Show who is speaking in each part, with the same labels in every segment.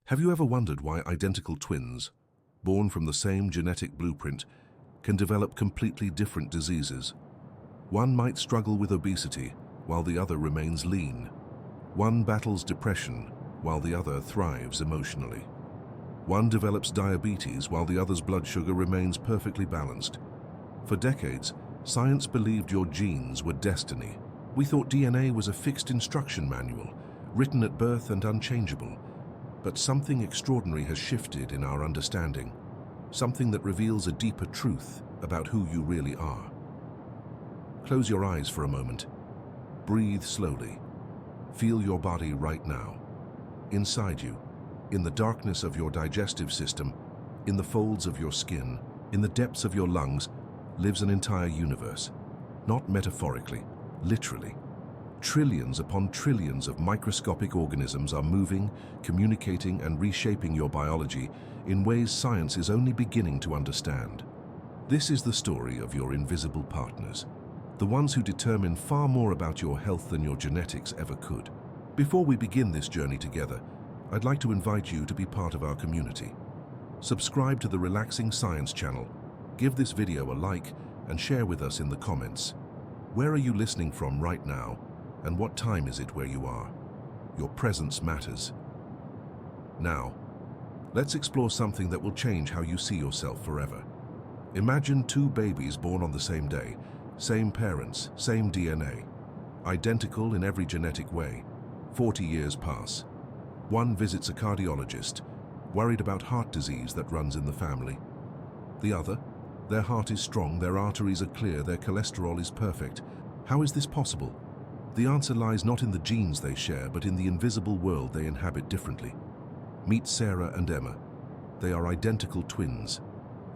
Speaker 1: Have you ever wondered why identical twins, born from the same genetic blueprint, can develop completely different diseases? One might struggle with obesity, while the other remains lean. One battles depression, while the other thrives emotionally. One develops diabetes, while the other's blood sugar remains perfectly balanced. For decades, science believed your genes were destiny. We thought DNA was a fixed instruction manual, written at birth and unchangeable. But something extraordinary has shifted in our understanding, something that reveals a deeper truth about who you really are. Close your eyes for a moment. Breathe slowly. Feel your body right now. Inside you, in the darkness of your digestive system, in the folds of your skin, in the depths of your lungs, lives an entire universe. Not metaphorically, literally. Trillions upon trillions of microscopic organisms are moving, communicating, and reshaping your biology in ways science is only beginning to understand. This is the story of your invisible partners, the ones who determine far more about your health than your genetics ever could. Before we begin this journey together, I'd like to invite you to be part of our community. Subscribe to the Relaxing Science channel, give this video a like, and share with us in the comments. Where are you listening from right now? And what time is it where you are? Your presence matters. Now, let's explore something that will change how you see yourself forever. Imagine two babies born on the same day, same parents, same DNA, identical in every genetic way. 40 years pass. One visits a cardiologist, worried about heart disease that runs in the family. The other, their heart is strong, their arteries are clear, their cholesterol is perfect. How is this possible? The answer lies not in the genes they share, but in the invisible world they inhabit differently. Meet Sarah and Emma. They are identical twins.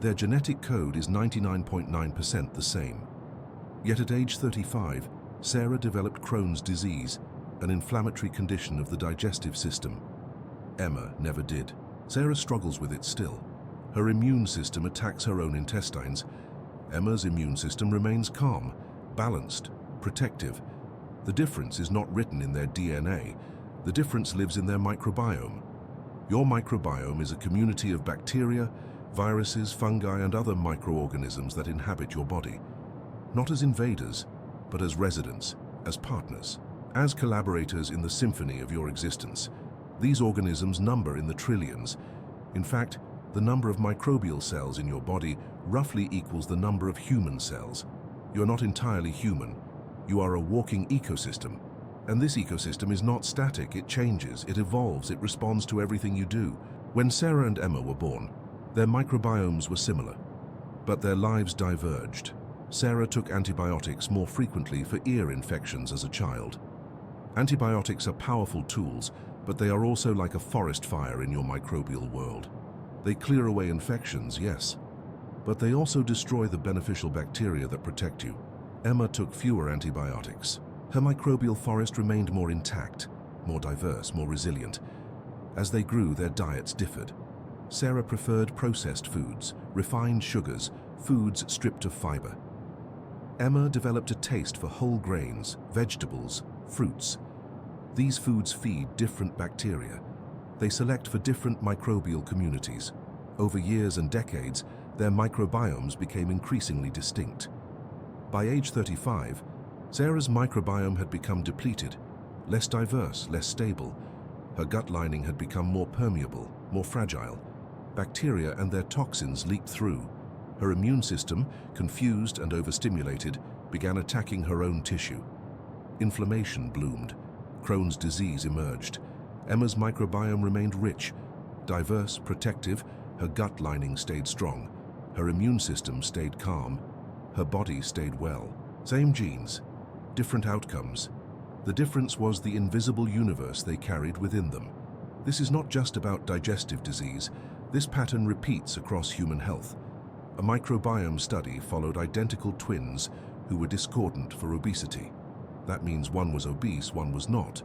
Speaker 1: Their genetic code is 99.9% the same. Yet at age 35, Sarah developed Crohn's disease, an inflammatory condition of the digestive system. Emma never did. Sarah struggles with it still. Her immune system attacks her own intestines. Emma's immune system remains calm, balanced, protective. The difference is not written in their DNA. The difference lives in their microbiome. Your microbiome is a community of bacteria, viruses, fungi, and other microorganisms that inhabit your body. Not as invaders, but as residents, as partners, as collaborators in the symphony of your existence. These organisms number in the trillions. In fact, the number of microbial cells in your body roughly equals the number of human cells. You're not entirely human. You are a walking ecosystem. And this ecosystem is not static, it changes, it evolves, it responds to everything you do. When Sarah and Emma were born, their microbiomes were similar, but their lives diverged. Sarah took antibiotics more frequently for ear infections as a child. Antibiotics are powerful tools, but they are also like a forest fire in your microbial world. They clear away infections, yes, but they also destroy the beneficial bacteria that protect you. Emma took fewer antibiotics. Her microbial forest remained more intact, more diverse, more resilient. As they grew, their diets differed. Sarah preferred processed foods, refined sugars, foods stripped of fiber. Emma developed a taste for whole grains, vegetables, fruits. These foods feed different bacteria. They select for different microbial communities. Over years and decades, their microbiomes became increasingly distinct. By age 35, Sarah's microbiome had become depleted, less diverse, less stable. Her gut lining had become more permeable, more fragile. Bacteria and their toxins leaked through. Her immune system, confused and overstimulated, began attacking her own tissue. Inflammation bloomed. Crohn's disease emerged. Emma's microbiome remained rich, diverse, protective. Her gut lining stayed strong. Her immune system stayed calm. Her body stayed well. Same genes, different outcomes. The difference was the invisible universe they carried within them. This is not just about digestive disease. This pattern repeats across human health. A microbiome study followed identical twins who were discordant for obesity. That means one was obese, one was not,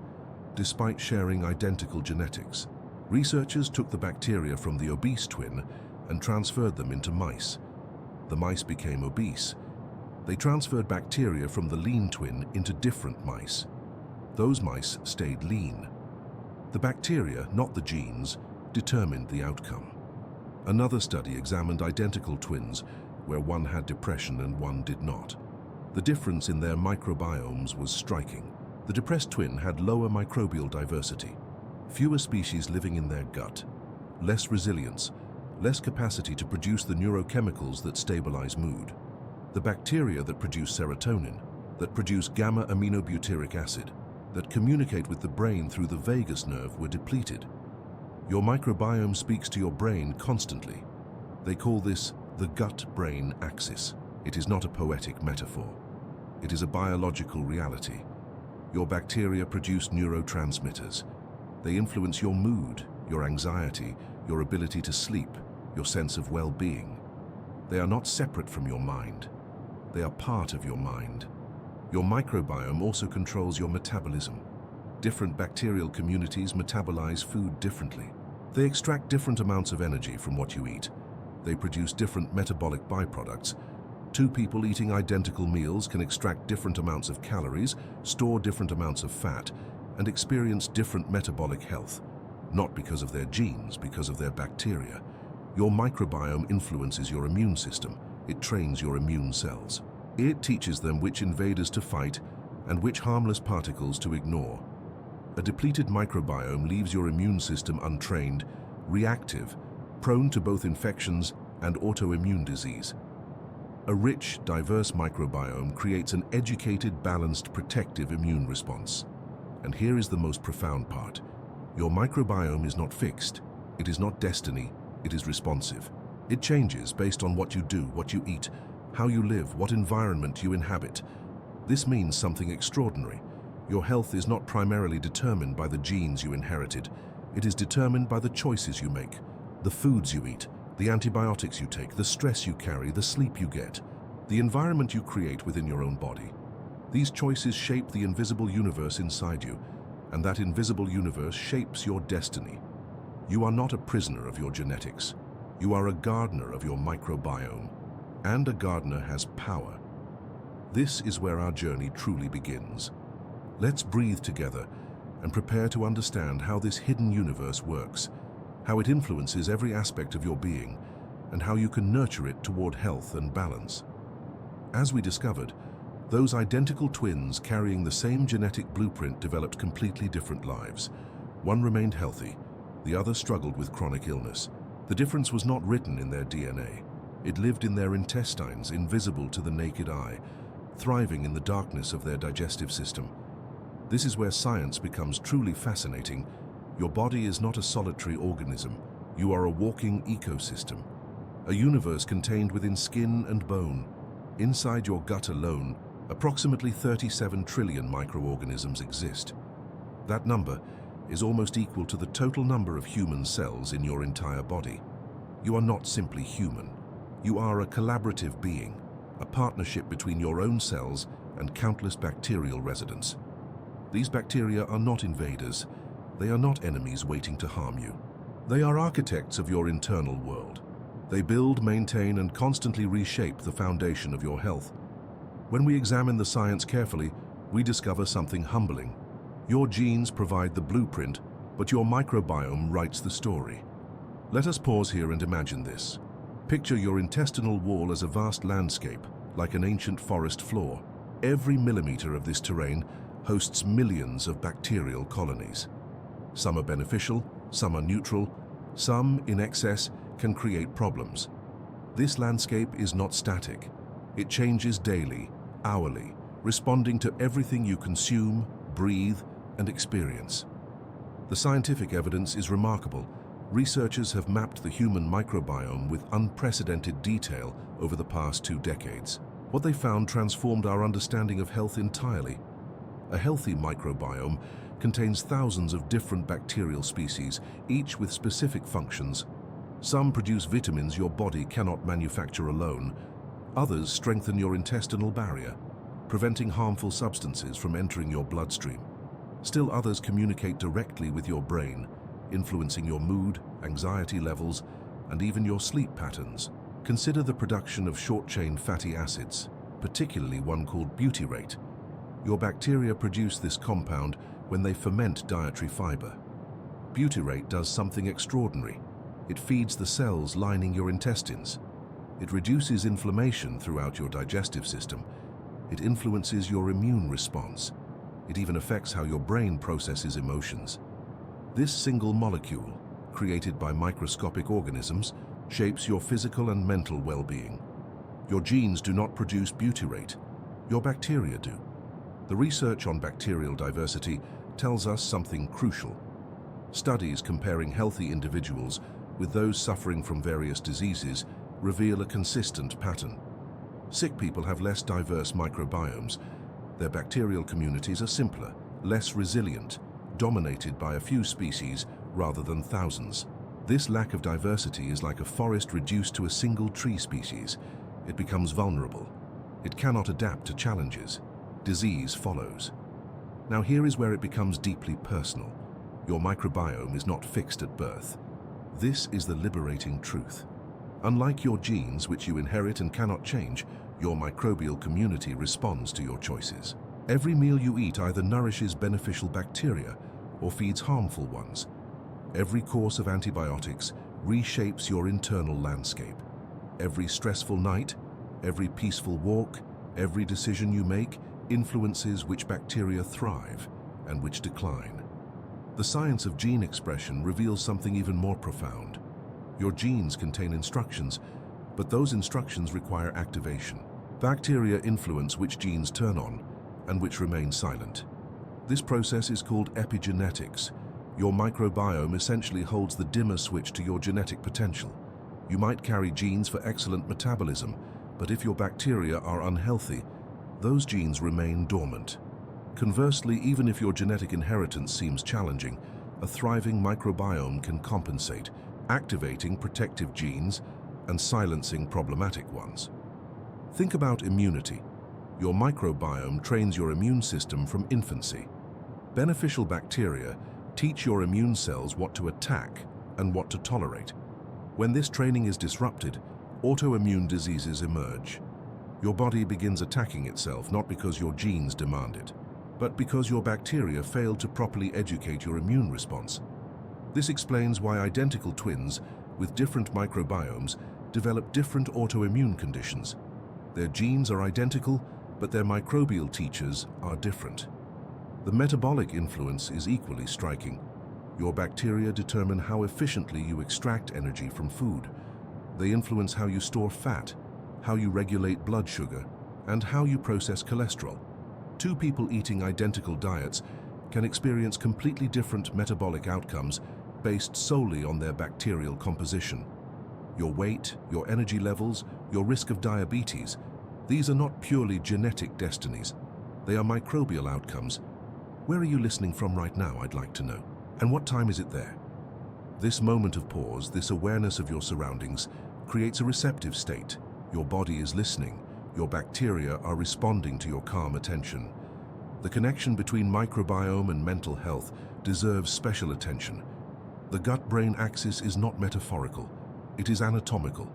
Speaker 1: despite sharing identical genetics. Researchers took the bacteria from the obese twin and transferred them into mice. The mice became obese. They transferred bacteria from the lean twin into different mice. Those mice stayed lean. The bacteria, not the genes, determined the outcome. Another study examined identical twins where one had depression and one did not. The difference in their microbiomes was striking. The depressed twin had lower microbial diversity, fewer species living in their gut, less resilience, less capacity to produce the neurochemicals that stabilize mood. The bacteria that produce serotonin, that produce gamma-aminobutyric acid, that communicate with the brain through the vagus nerve were depleted. Your microbiome speaks to your brain constantly. They call this the gut-brain axis. It is not a poetic metaphor. It is a biological reality. Your bacteria produce neurotransmitters. They influence your mood, your anxiety, your ability to sleep, your sense of well-being. They are not separate from your mind. They are part of your mind. Your microbiome also controls your metabolism. Different bacterial communities metabolize food differently. They extract different amounts of energy from what you eat. They produce different metabolic byproducts. Two people eating identical meals can extract different amounts of calories, store different amounts of fat, and experience different metabolic health. Not because of their genes, because of their bacteria. Your microbiome influences your immune system. It trains your immune cells. It teaches them which invaders to fight and which harmless particles to ignore. A depleted microbiome leaves your immune system untrained, reactive, prone to both infections and autoimmune disease. A rich, diverse microbiome creates an educated, balanced, protective immune response. And here is the most profound part. Your microbiome is not fixed. It is not destiny. It is responsive. It changes based on what you do, what you eat, how you live, what environment you inhabit. This means something extraordinary. Your health is not primarily determined by the genes you inherited. It is determined by the choices you make, the foods you eat, the antibiotics you take, the stress you carry, the sleep you get, the environment you create within your own body. These choices shape the invisible universe inside you, and that invisible universe shapes your destiny. You are not a prisoner of your genetics. You are a gardener of your microbiome, and a gardener has power. This is where our journey truly begins. Let's breathe together and prepare to understand how this hidden universe works, how it influences every aspect of your being, and how you can nurture it toward health and balance. As we discovered, those identical twins carrying the same genetic blueprint developed completely different lives. One remained healthy, the other struggled with chronic illness. The difference was not written in their DNA. It lived in their intestines, invisible to the naked eye, thriving in the darkness of their digestive system. This is where science becomes truly fascinating. Your body is not a solitary organism. You are a walking ecosystem, a universe contained within skin and bone. Inside your gut alone, approximately 37 trillion microorganisms exist. That number is almost equal to the total number of human cells in your entire body. You are not simply human. You are a collaborative being, a partnership between your own cells and countless bacterial residents. These bacteria are not invaders. They are not enemies waiting to harm you. They are architects of your internal world. They build, maintain, and constantly reshape the foundation of your health. When we examine the science carefully, we discover something humbling. Your genes provide the blueprint, but your microbiome writes the story. Let us pause here and imagine this. Picture your intestinal wall as a vast landscape, like an ancient forest floor. Every millimeter of this terrain hosts millions of bacterial colonies. Some are beneficial, some are neutral, some, in excess, can create problems. This landscape is not static. It changes daily, hourly, responding to everything you consume, breathe, and experience. The scientific evidence is remarkable. Researchers have mapped the human microbiome with unprecedented detail over the past 2 decades. What they found transformed our understanding of health entirely. A healthy microbiome contains thousands of different bacterial species, each with specific functions. Some produce vitamins your body cannot manufacture alone. Others strengthen your intestinal barrier, preventing harmful substances from entering your bloodstream. Still others communicate directly with your brain, influencing your mood, anxiety levels, and even your sleep patterns. Consider the production of short-chain fatty acids, particularly one called butyrate. Your bacteria produce this compound when they ferment dietary fiber. Butyrate does something extraordinary. It feeds the cells lining your intestines. It reduces inflammation throughout your digestive system. It influences your immune response. It even affects how your brain processes emotions. This single molecule, created by microscopic organisms, shapes your physical and mental well-being. Your genes do not produce butyrate. Your bacteria do. The research on bacterial diversity tells us something crucial. Studies comparing healthy individuals with those suffering from various diseases reveal a consistent pattern. Sick people have less diverse microbiomes. Their bacterial communities are simpler, less resilient, dominated by a few species rather than thousands. This lack of diversity is like a forest reduced to a single tree species. It becomes vulnerable. It cannot adapt to challenges. Disease follows. Now here is where it becomes deeply personal. Your microbiome is not fixed at birth. This is the liberating truth. Unlike your genes, which you inherit and cannot change, your microbial community responds to your choices. Every meal you eat either nourishes beneficial bacteria or feeds harmful ones. Every course of antibiotics reshapes your internal landscape. Every stressful night, every peaceful walk, every decision you make influences which bacteria thrive and which decline. The science of gene expression reveals something even more profound. Your genes contain instructions, but those instructions require activation. Bacteria influence which genes turn on and which remain silent. This process is called epigenetics. Your microbiome essentially holds the dimmer switch to your genetic potential. You might carry genes for excellent metabolism, but if your bacteria are unhealthy, those genes remain dormant. Conversely, even if your genetic inheritance seems challenging, a thriving microbiome can compensate, activating protective genes and silencing problematic ones. Think about immunity. Your microbiome trains your immune system from infancy. Beneficial bacteria teach your immune cells what to attack and what to tolerate. When this training is disrupted, autoimmune diseases emerge. Your body begins attacking itself not because your genes demand it, but because your bacteria failed to properly educate your immune response. This explains why identical twins with different microbiomes develop different autoimmune conditions. Their genes are identical, but their microbial teachers are different. The metabolic influence is equally striking. Your bacteria determine how efficiently you extract energy from food. They influence how you store fat, how you regulate blood sugar, and how you process cholesterol. Two people eating identical diets can experience completely different metabolic outcomes based solely on their bacterial composition. Your weight, your energy levels, your risk of diabetes, these are not purely genetic destinies. They are microbial outcomes. Where are you listening from right now, I'd like to know? And what time is it there? This moment of pause, this awareness of your surroundings, creates a receptive state. Your body is listening. Your bacteria are responding to your calm attention. The connection between microbiome and mental health deserves special attention. The gut-brain axis is not metaphorical. It is anatomical.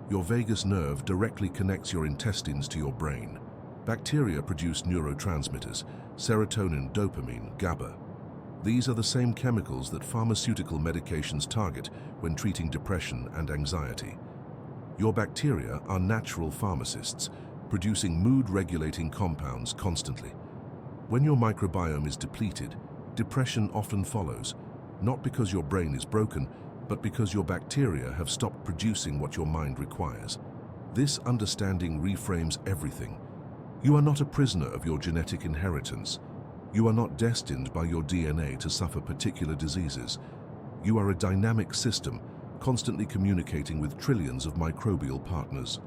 Speaker 1: Your vagus nerve directly connects your intestines to your brain. Bacteria produce neurotransmitters, serotonin, dopamine, GABA. These are the same chemicals that pharmaceutical medications target when treating depression and anxiety. Your bacteria are natural pharmacists, producing mood-regulating compounds constantly. When your microbiome is depleted, depression often follows, not because your brain is broken, but because your bacteria have stopped producing what your mind requires. This understanding reframes everything. You are not a prisoner of your genetic inheritance. You are not destined by your DNA to suffer particular diseases. You are a dynamic system, constantly communicating with trillions of microbial partners.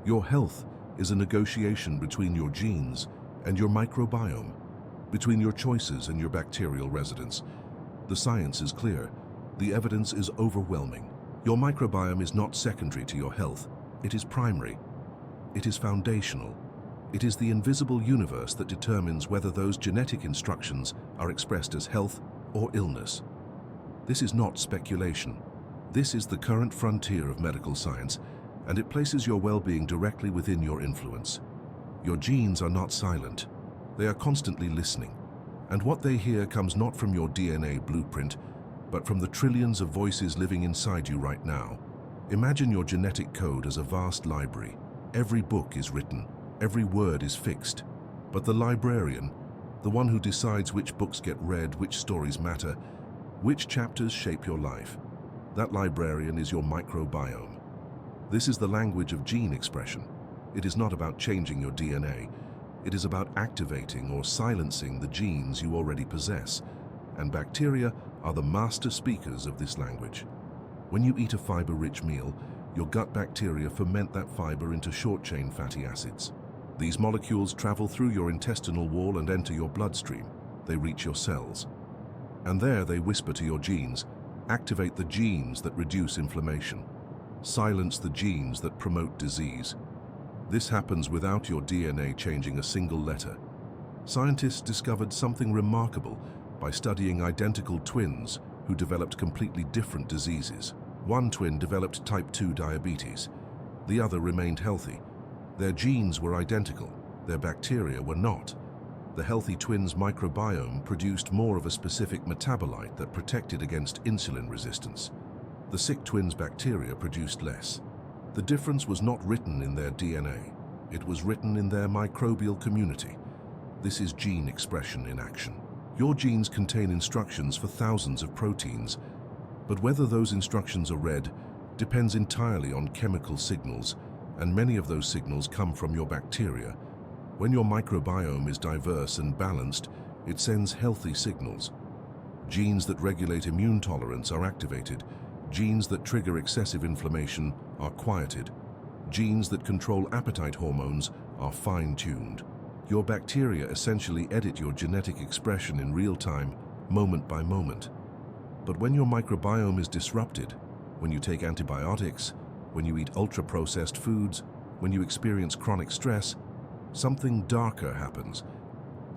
Speaker 1: Your health is a negotiation between your genes and your microbiome, between your choices and your bacterial residence. The science is clear. The evidence is overwhelming. Your microbiome is not secondary to your health. It is primary. It is foundational. It is the invisible universe that determines whether those genetic instructions are expressed as health or illness. This is not speculation. This is the current frontier of medical science, and it places your well-being directly within your influence. Your genes are not silent. They are constantly listening. And what they hear comes not from your DNA blueprint, but from the trillions of voices living inside you right now. Imagine your genetic code as a vast library. Every book is written, every word is fixed. But the librarian, the one who decides which books get read, which stories matter, which chapters shape your life, that librarian is your microbiome. This is the language of gene expression. It is not about changing your DNA. It is about activating or silencing the genes you already possess. And bacteria are the master speakers of this language. When you eat a fiber-rich meal, your gut bacteria ferment that fiber into short-chain fatty acids. These molecules travel through your intestinal wall and enter your bloodstream. They reach your cells. And there they whisper to your genes, activate the genes that reduce inflammation, silence the genes that promote disease. This happens without your DNA changing a single letter. Scientists discovered something remarkable by studying identical twins who developed completely different diseases. One twin developed type 2 diabetes. The other remained healthy. Their genes were identical. Their bacteria were not. The healthy twin's microbiome produced more of a specific metabolite that protected against insulin resistance. The sick twin's bacteria produced less. The difference was not written in their DNA. It was written in their microbial community. This is gene expression in action. Your genes contain instructions for thousands of proteins, but whether those instructions are read depends entirely on chemical signals, and many of those signals come from your bacteria. When your microbiome is diverse and balanced, it sends healthy signals. Genes that regulate immune tolerance are activated. Genes that trigger excessive inflammation are quieted. Genes that control appetite hormones are fine-tuned. Your bacteria essentially edit your genetic expression in real time, moment by moment. But when your microbiome is disrupted, when you take antibiotics, when you eat ultra-processed foods, when you experience chronic stress, something darker happens.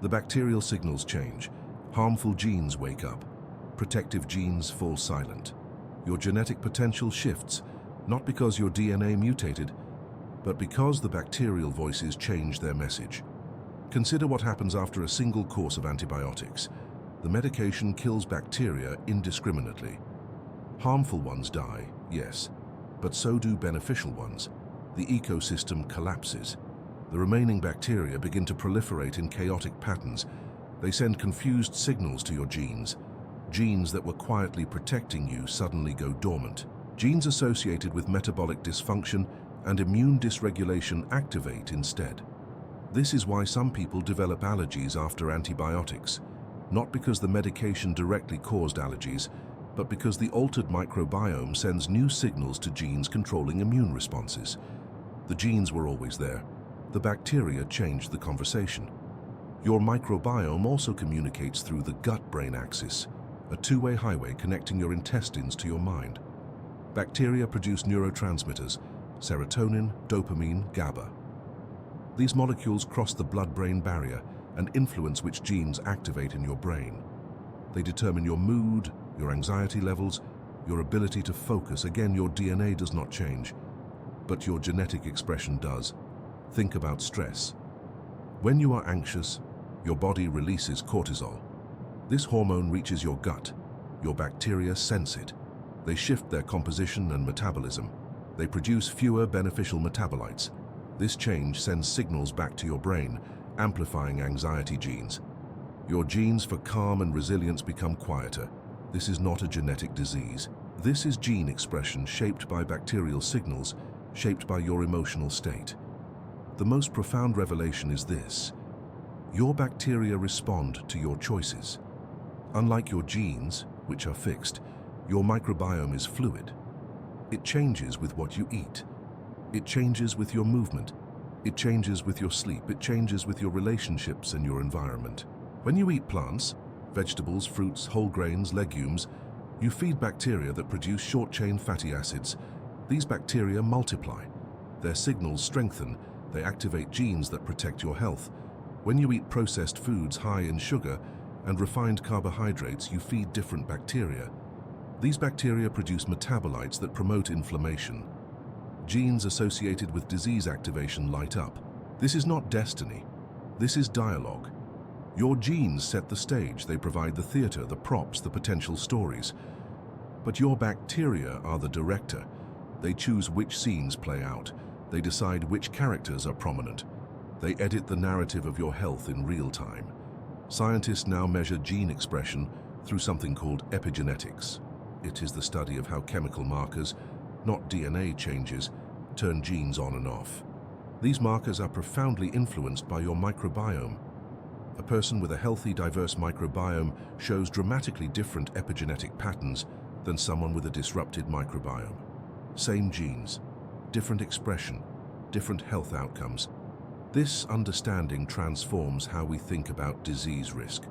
Speaker 1: The bacterial signals change. Harmful genes wake up. Protective genes fall silent. Your genetic potential shifts, not because your DNA mutated, but because the bacterial voices change their message. Consider what happens after a single course of antibiotics. The medication kills bacteria indiscriminately. Harmful ones die, yes, but so do beneficial ones. The ecosystem collapses. The remaining bacteria begin to proliferate in chaotic patterns. They send confused signals to your genes. Genes that were quietly protecting you suddenly go dormant. Genes associated with metabolic dysfunction and immune dysregulation activate instead. This is why some people develop allergies after antibiotics, not because the medication directly caused allergies, but because the altered microbiome sends new signals to genes controlling immune responses. The genes were always there. The bacteria changed the conversation. Your microbiome also communicates through the gut-brain axis, a two-way highway connecting your intestines to your mind. Bacteria produce neurotransmitters, serotonin, dopamine, GABA. These molecules cross the blood-brain barrier and influence which genes activate in your brain. They determine your mood, your anxiety levels, your ability to focus. Again, your DNA does not change, but your genetic expression does. Think about stress. When you are anxious, your body releases cortisol. This hormone reaches your gut. Your bacteria sense it. They shift their composition and metabolism. They produce fewer beneficial metabolites. This change sends signals back to your brain, amplifying anxiety genes. Your genes for calm and resilience become quieter. This is not a genetic disease. This is gene expression shaped by bacterial signals, shaped by your emotional state. The most profound revelation is this: your bacteria respond to your choices. Unlike your genes, which are fixed, your microbiome is fluid. It changes with what you eat. It changes with your movement. It changes with your sleep. It changes with your relationships and your environment. When you eat plants, vegetables, fruits, whole grains, legumes, you feed bacteria that produce short-chain fatty acids. These bacteria multiply. Their signals strengthen. They activate genes that protect your health. When you eat processed foods high in sugar and refined carbohydrates, you feed different bacteria. These bacteria produce metabolites that promote inflammation. Genes associated with disease activation light up. This is not destiny. This is dialogue. Your genes set the stage. They provide the theater, the props, the potential stories. But your bacteria are the director. They choose which scenes play out. They decide which characters are prominent. They edit the narrative of your health in real time. Scientists now measure gene expression through something called epigenetics. It is the study of how chemical markers, not DNA changes, turn genes on and off. These markers are profoundly influenced by your microbiome. A person with a healthy, diverse microbiome shows dramatically different epigenetic patterns than someone with a disrupted microbiome. Same genes, different expression, different health outcomes. This understanding transforms how we think about disease risk.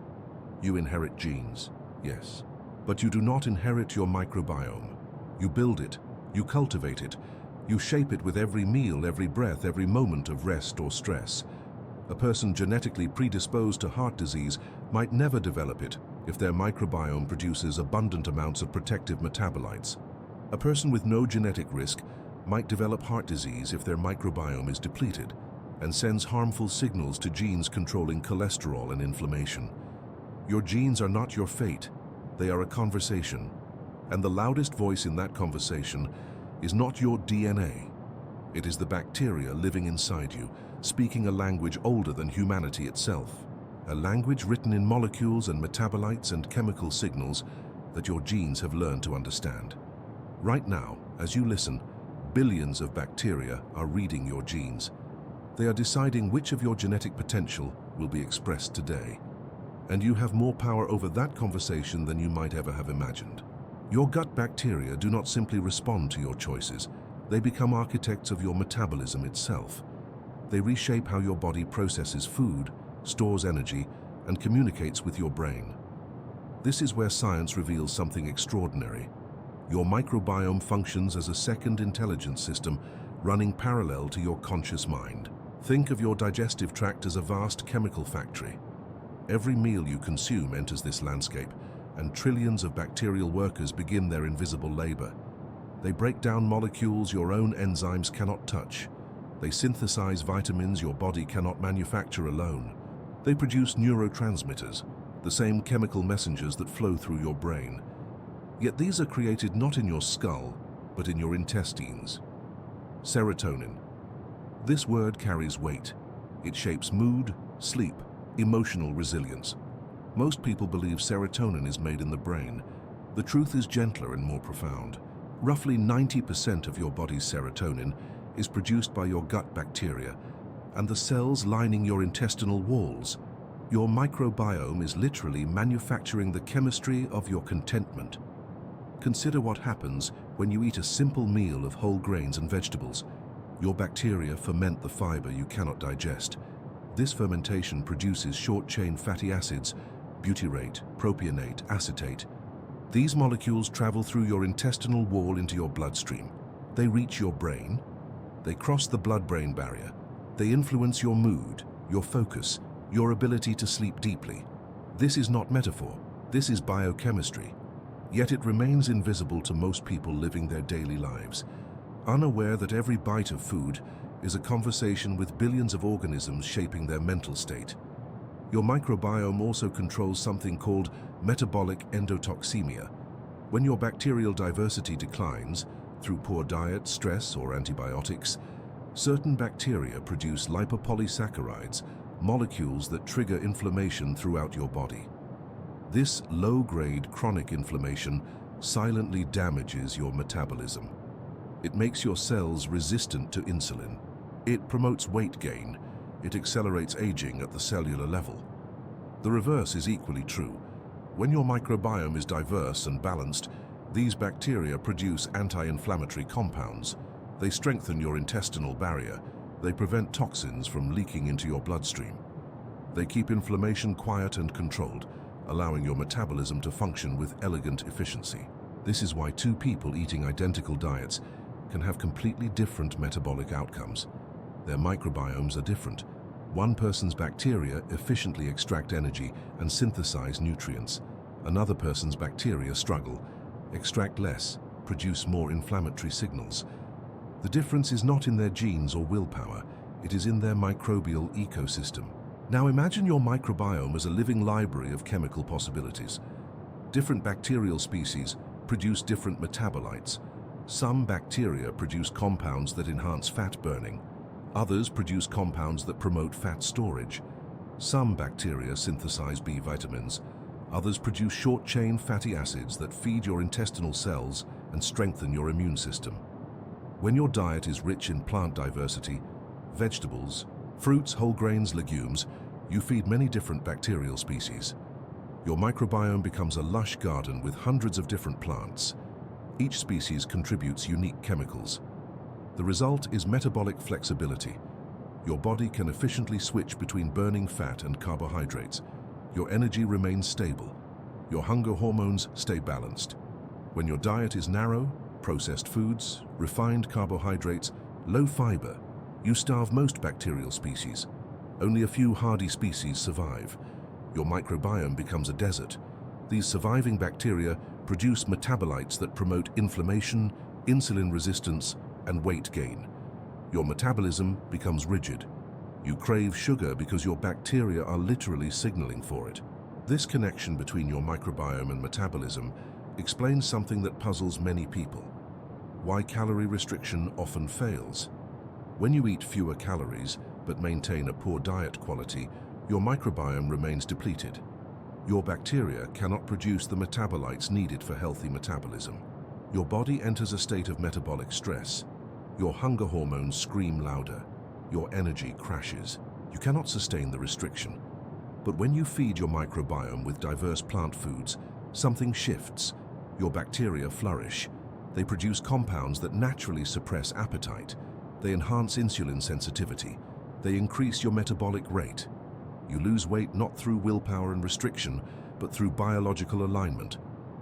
Speaker 1: You inherit genes, yes, but you do not inherit your microbiome. You build it, you cultivate it, you shape it with every meal, every breath, every moment of rest or stress. A person genetically predisposed to heart disease might never develop it if their microbiome produces abundant amounts of protective metabolites. A person with no genetic risk might develop heart disease if their microbiome is depleted and sends harmful signals to genes controlling cholesterol and inflammation. Your genes are not your fate, they are a conversation. And the loudest voice in that conversation is not your DNA. It is the bacteria living inside you, speaking a language older than humanity itself. A language written in molecules and metabolites and chemical signals that your genes have learned to understand. Right now, as you listen, billions of bacteria are reading your genes. They are deciding which of your genetic potential will be expressed today. And you have more power over that conversation than you might ever have imagined. Your gut bacteria do not simply respond to your choices. They become architects of your metabolism itself. They reshape how your body processes food, stores energy, and communicates with your brain. This is where science reveals something extraordinary. Your microbiome functions as a second intelligence system running parallel to your conscious mind. Think of your digestive tract as a vast chemical factory. Every meal you consume enters this landscape, and trillions of bacterial workers begin their invisible labor. They break down molecules your own enzymes cannot touch. They synthesize vitamins your body cannot manufacture alone. They produce neurotransmitters, the same chemical messengers that flow through your brain. Yet these are created not in your skull, but in your intestines. Serotonin. This word carries weight. It shapes mood, sleep, emotional resilience. Most people believe serotonin is made in the brain. The truth is gentler and more profound. Roughly 90% of your body's serotonin is produced by your gut bacteria and the cells lining your intestinal walls. Your microbiome is literally manufacturing the chemistry of your contentment. Consider what happens when you eat a simple meal of whole grains and vegetables. Your bacteria ferment the fiber you cannot digest. This fermentation produces short-chain fatty acids, butyrate, propionate, acetate. These molecules travel through your intestinal wall into your bloodstream. They reach your brain. They cross the blood-brain barrier. They influence your mood, your focus, your ability to sleep deeply. This is not metaphor. This is biochemistry. Yet it remains invisible to most people living their daily lives, unaware that every bite of food is a conversation with billions of organisms shaping their mental state. Your microbiome also controls something called metabolic endotoxemia. When your bacterial diversity declines through poor diet, stress, or antibiotics, certain bacteria produce lipopolysaccharides, molecules that trigger inflammation throughout your body. This low-grade chronic inflammation silently damages your metabolism. It makes your cells resistant to insulin. It promotes weight gain. It accelerates aging at the cellular level. The reverse is equally true. When your microbiome is diverse and balanced, these bacteria produce anti-inflammatory compounds. They strengthen your intestinal barrier. They prevent toxins from leaking into your bloodstream. They keep inflammation quiet and controlled, allowing your metabolism to function with elegant efficiency. This is why two people eating identical diets can have completely different metabolic outcomes. Their microbiomes are different. One person's bacteria efficiently extract energy and synthesize nutrients. Another person's bacteria struggle, extract less, produce more inflammatory signals. The difference is not in their genes or willpower, it is in their microbial ecosystem. Now imagine your microbiome as a living library of chemical possibilities. Different bacterial species, produce different metabolites. Some bacteria produce compounds that enhance fat burning. Others produce compounds that promote fat storage. Some bacteria synthesize B vitamins. Others produce short-chain fatty acids that feed your intestinal cells and strengthen your immune system. When your diet is rich in plant diversity, vegetables, fruits, whole grains, legumes, you feed many different bacterial species. Your microbiome becomes a lush garden with hundreds of different plants. Each species contributes unique chemicals. The result is metabolic flexibility. Your body can efficiently switch between burning fat and carbohydrates. Your energy remains stable. Your hunger hormones stay balanced. When your diet is narrow, processed foods, refined carbohydrates, low fiber, you starve most bacterial species. Only a few hardy species survive. Your microbiome becomes a desert. These surviving bacteria produce metabolites that promote inflammation, insulin resistance, and weight gain. Your metabolism becomes rigid. You crave sugar because your bacteria are literally signaling for it. This connection between your microbiome and metabolism explains something that puzzles many people: why calorie restriction often fails. When you eat fewer calories but maintain a poor diet quality, your microbiome remains depleted. Your bacteria cannot produce the metabolites needed for healthy metabolism. Your body enters a state of metabolic stress. Your hunger hormones scream louder. Your energy crashes. You cannot sustain the restriction. But when you feed your microbiome with diverse plant foods, something shifts. Your bacteria flourish. They produce compounds that naturally suppress appetite. They enhance insulin sensitivity. They increase your metabolic rate. You lose weight not through willpower and restriction, but through biological alignment.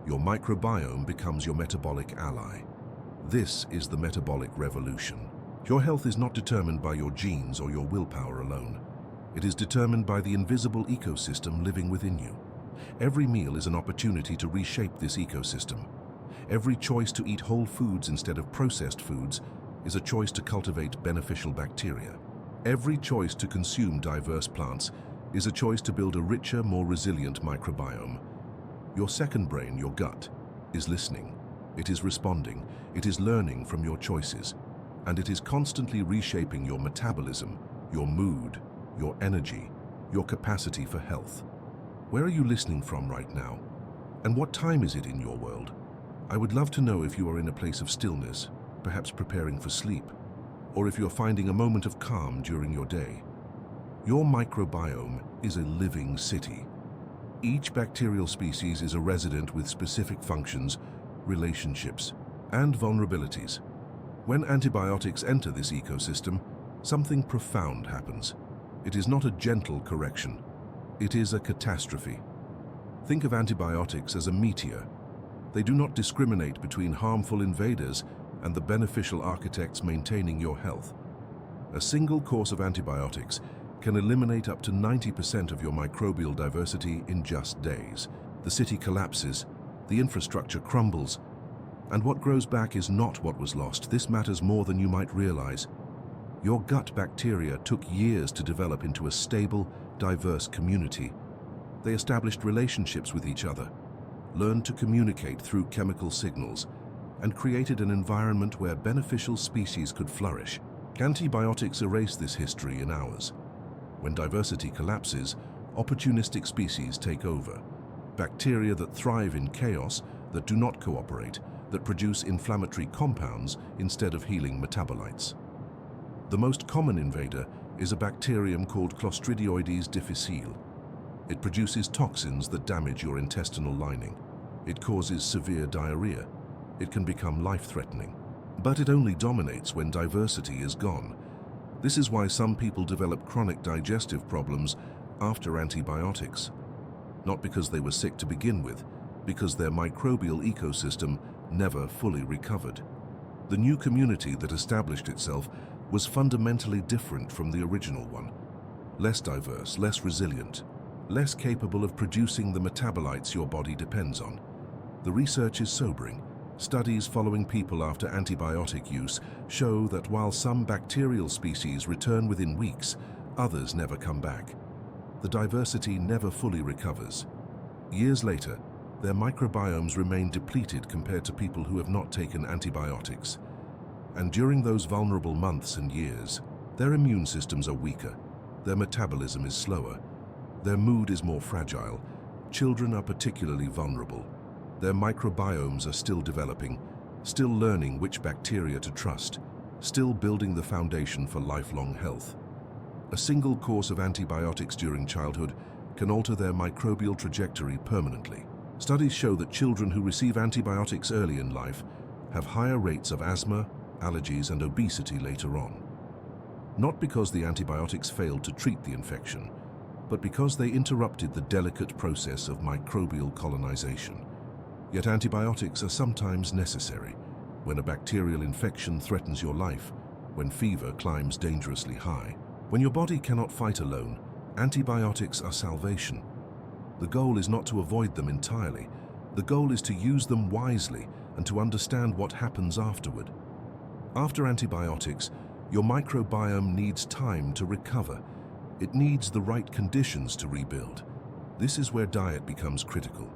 Speaker 1: Your microbiome becomes your metabolic ally. This is the metabolic revolution. Your health is not determined by your genes or your willpower alone. It is determined by the invisible ecosystem living within you. Every meal is an opportunity to reshape this ecosystem. Every choice to eat whole foods instead of processed foods is a choice to cultivate beneficial bacteria. Every choice to consume diverse plants is a choice to build a richer, more resilient microbiome. Your second brain, your gut, is listening. It is responding. It is learning from your choices. And it is constantly reshaping your metabolism, your mood, your energy, your capacity for health. Where are you listening from right now? And what time is it in your world? I would love to know if you are in a place of stillness, perhaps preparing for sleep, or if you're finding a moment of calm during your day. Your microbiome is a living city. Each bacterial species is a resident with specific functions, relationships, and vulnerabilities. When antibiotics enter this ecosystem, something profound happens. It is not a gentle correction. It is a catastrophe. Think of antibiotics as a meteor. They do not discriminate between harmful invaders and the beneficial architects maintaining your health. A single course of antibiotics can eliminate up to 90% of your microbial diversity in just days. The city collapses, the infrastructure crumbles, and what grows back is not what was lost. This matters more than you might realize. Your gut bacteria took years to develop into a stable, diverse community. They established relationships with each other, learned to communicate through chemical signals, and created an environment where beneficial species could flourish. Antibiotics erase this history in hours. When diversity collapses, opportunistic species take over. Bacteria that thrive in chaos, that do not cooperate, that produce inflammatory compounds instead of healing metabolites. The most common invader is a bacterium called Clostridioides difficile. It produces toxins that damage your intestinal lining. It causes severe diarrhea. It can become life-threatening. But it only dominates when diversity is gone. This is why some people develop chronic digestive problems after antibiotics. Not because they were sick to begin with, because their microbial ecosystem never fully recovered. The new community that established itself was fundamentally different from the original one. Less diverse, less resilient, less capable of producing the metabolites your body depends on. The research is sobering. Studies following people after antibiotic use show that while some bacterial species return within weeks, others never come back. The diversity never fully recovers. Years later, their microbiomes remain depleted compared to people who have not taken antibiotics. And during those vulnerable months and years, their immune systems are weaker, their metabolism is slower, their mood is more fragile. Children are particularly vulnerable. Their microbiomes are still developing, still learning which bacteria to trust, still building the foundation for lifelong health. A single course of antibiotics during childhood can alter their microbial trajectory permanently. Studies show that children who receive antibiotics early in life have higher rates of asthma, allergies, and obesity later on. Not because the antibiotics failed to treat the infection, but because they interrupted the delicate process of microbial colonization. Yet antibiotics are sometimes necessary when a bacterial infection threatens your life, when fever climbs dangerously high. When your body cannot fight alone, antibiotics are salvation. The goal is not to avoid them entirely. The goal is to use them wisely and to understand what happens afterward. After antibiotics, your microbiome needs time to recover. It needs the right conditions to rebuild. This is where diet becomes critical.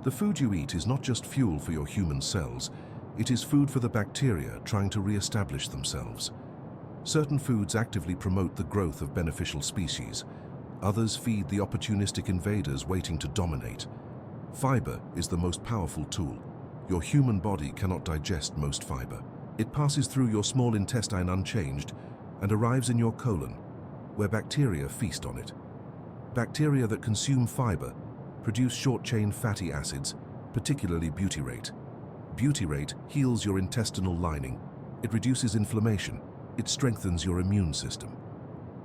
Speaker 1: The food you eat is not just fuel for your human cells, it is food for the bacteria trying to re-establish themselves. Certain foods actively promote the growth of beneficial species. Others feed the opportunistic invaders waiting to dominate. Fiber is the most powerful tool. Your human body cannot digest most fiber. It passes through your small intestine unchanged and arrives in your colon, where bacteria feast on it. Bacteria that consume fiber produce short-chain fatty acids, particularly butyrate. Butyrate heals your intestinal lining. It reduces inflammation. It strengthens your immune system.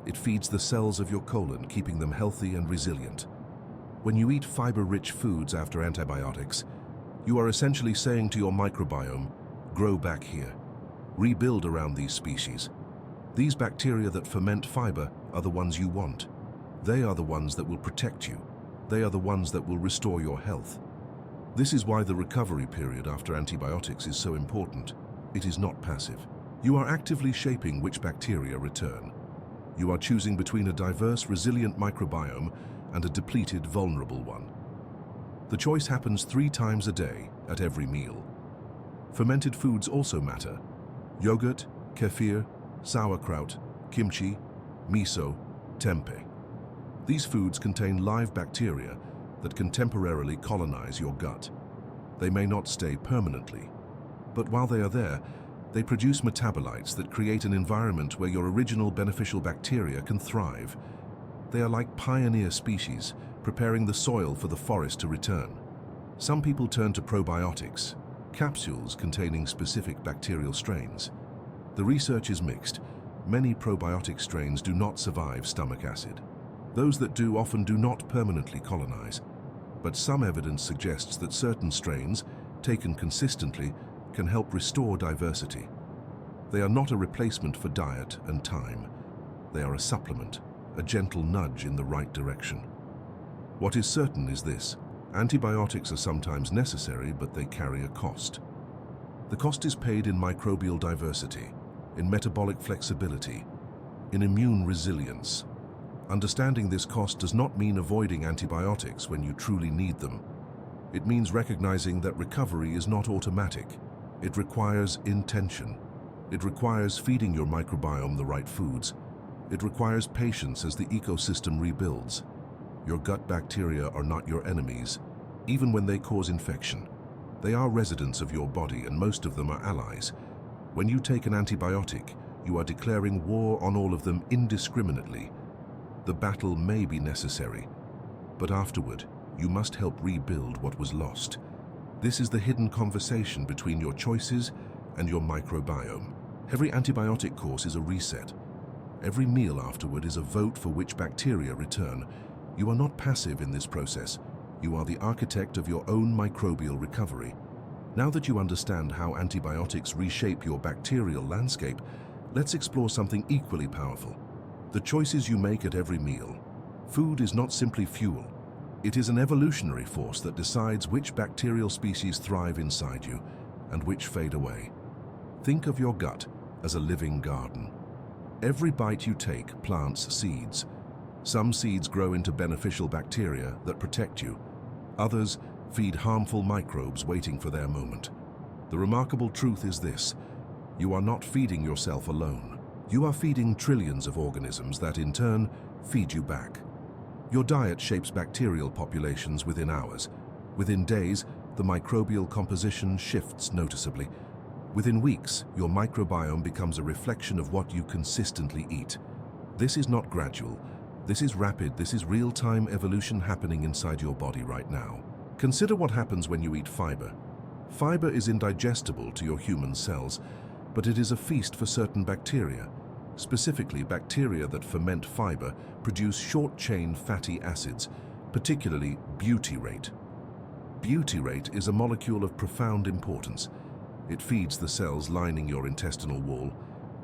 Speaker 1: It feeds the cells of your colon, keeping them healthy and resilient. When you eat fiber-rich foods after antibiotics, you are essentially saying to your microbiome, grow back here. Rebuild around these species. These bacteria that ferment fiber are the ones you want. They are the ones that will protect you. They are the ones that will restore your health. This is why the recovery period after antibiotics is so important. It is not passive. You are actively shaping which bacteria return. You are choosing between a diverse, resilient microbiome and a depleted, vulnerable one. The choice happens 3 times a day at every meal. Fermented foods also matter. Yogurt, kefir, sauerkraut, kimchi, miso, tempeh. These foods contain live bacteria that can temporarily colonize your gut. They may not stay permanently, but while they are there, they produce metabolites that create an environment where your original beneficial bacteria can thrive. They are like pioneer species, preparing the soil for the forest to return. Some people turn to probiotics, capsules containing specific bacterial strains. The research is mixed. Many probiotic strains do not survive stomach acid. Those that do often do not permanently colonize. But some evidence suggests that certain strains, taken consistently, can help restore diversity. They are not a replacement for diet and time. They are a supplement, a gentle nudge in the right direction. What is certain is this: antibiotics are sometimes necessary, but they carry a cost. The cost is paid in microbial diversity, in metabolic flexibility, in immune resilience. Understanding this cost does not mean avoiding antibiotics when you truly need them. It means recognizing that recovery is not automatic. It requires intention. It requires feeding your microbiome the right foods. It requires patience as the ecosystem rebuilds. Your gut bacteria are not your enemies, even when they cause infection. They are residents of your body, and most of them are allies. When you take an antibiotic, you are declaring war on all of them indiscriminately. The battle may be necessary, but afterward, you must help rebuild what was lost. This is the hidden conversation between your choices and your microbiome. Every antibiotic course is a reset. Every meal afterward is a vote for which bacteria return. You are not passive in this process. You are the architect of your own microbial recovery. Now that you understand how antibiotics reshape your bacterial landscape, let's explore something equally powerful: the choices you make at every meal. Food is not simply fuel. It is an evolutionary force that decides which bacterial species thrive inside you and which fade away. Think of your gut as a living garden. Every bite you take plants seeds. Some seeds grow into beneficial bacteria that protect you. Others feed harmful microbes waiting for their moment. The remarkable truth is this: you are not feeding yourself alone. You are feeding trillions of organisms that in turn feed you back. Your diet shapes bacterial populations within hours. Within days, the microbial composition shifts noticeably. Within weeks, your microbiome becomes a reflection of what you consistently eat. This is not gradual. This is rapid. This is real-time evolution happening inside your body right now. Consider what happens when you eat fiber. Fiber is indigestible to your human cells, but it is a feast for certain bacteria. Specifically, bacteria that ferment fiber produce short-chain fatty acids, particularly butyrate. Butyrate is a molecule of profound importance. It feeds the cells lining your intestinal wall,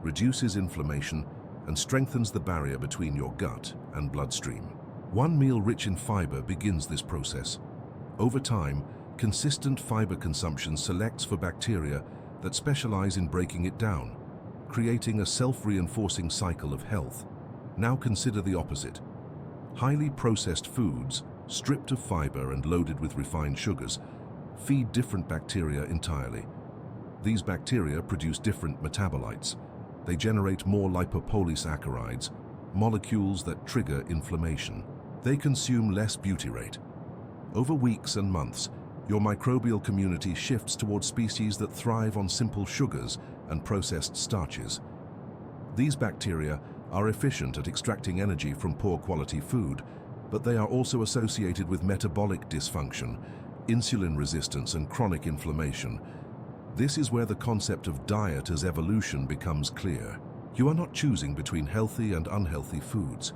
Speaker 1: reduces inflammation, and strengthens the barrier between your gut and bloodstream. One meal rich in fiber begins this process. Over time, consistent fiber consumption selects for bacteria that specialize in breaking it down, creating a self-reinforcing cycle of health. Now consider the opposite. Highly processed foods, stripped of fiber and loaded with refined sugars, feed different bacteria entirely. These bacteria produce different metabolites. They generate more lipopolysaccharides, molecules that trigger inflammation. They consume less butyrate. Over weeks and months, your microbial community shifts towards species that thrive on simple sugars and processed starches. These bacteria are efficient at extracting energy from poor quality food, but they are also associated with metabolic dysfunction, insulin resistance, and chronic inflammation. This is where the concept of diet as evolution becomes clear. You are not choosing between healthy and unhealthy foods.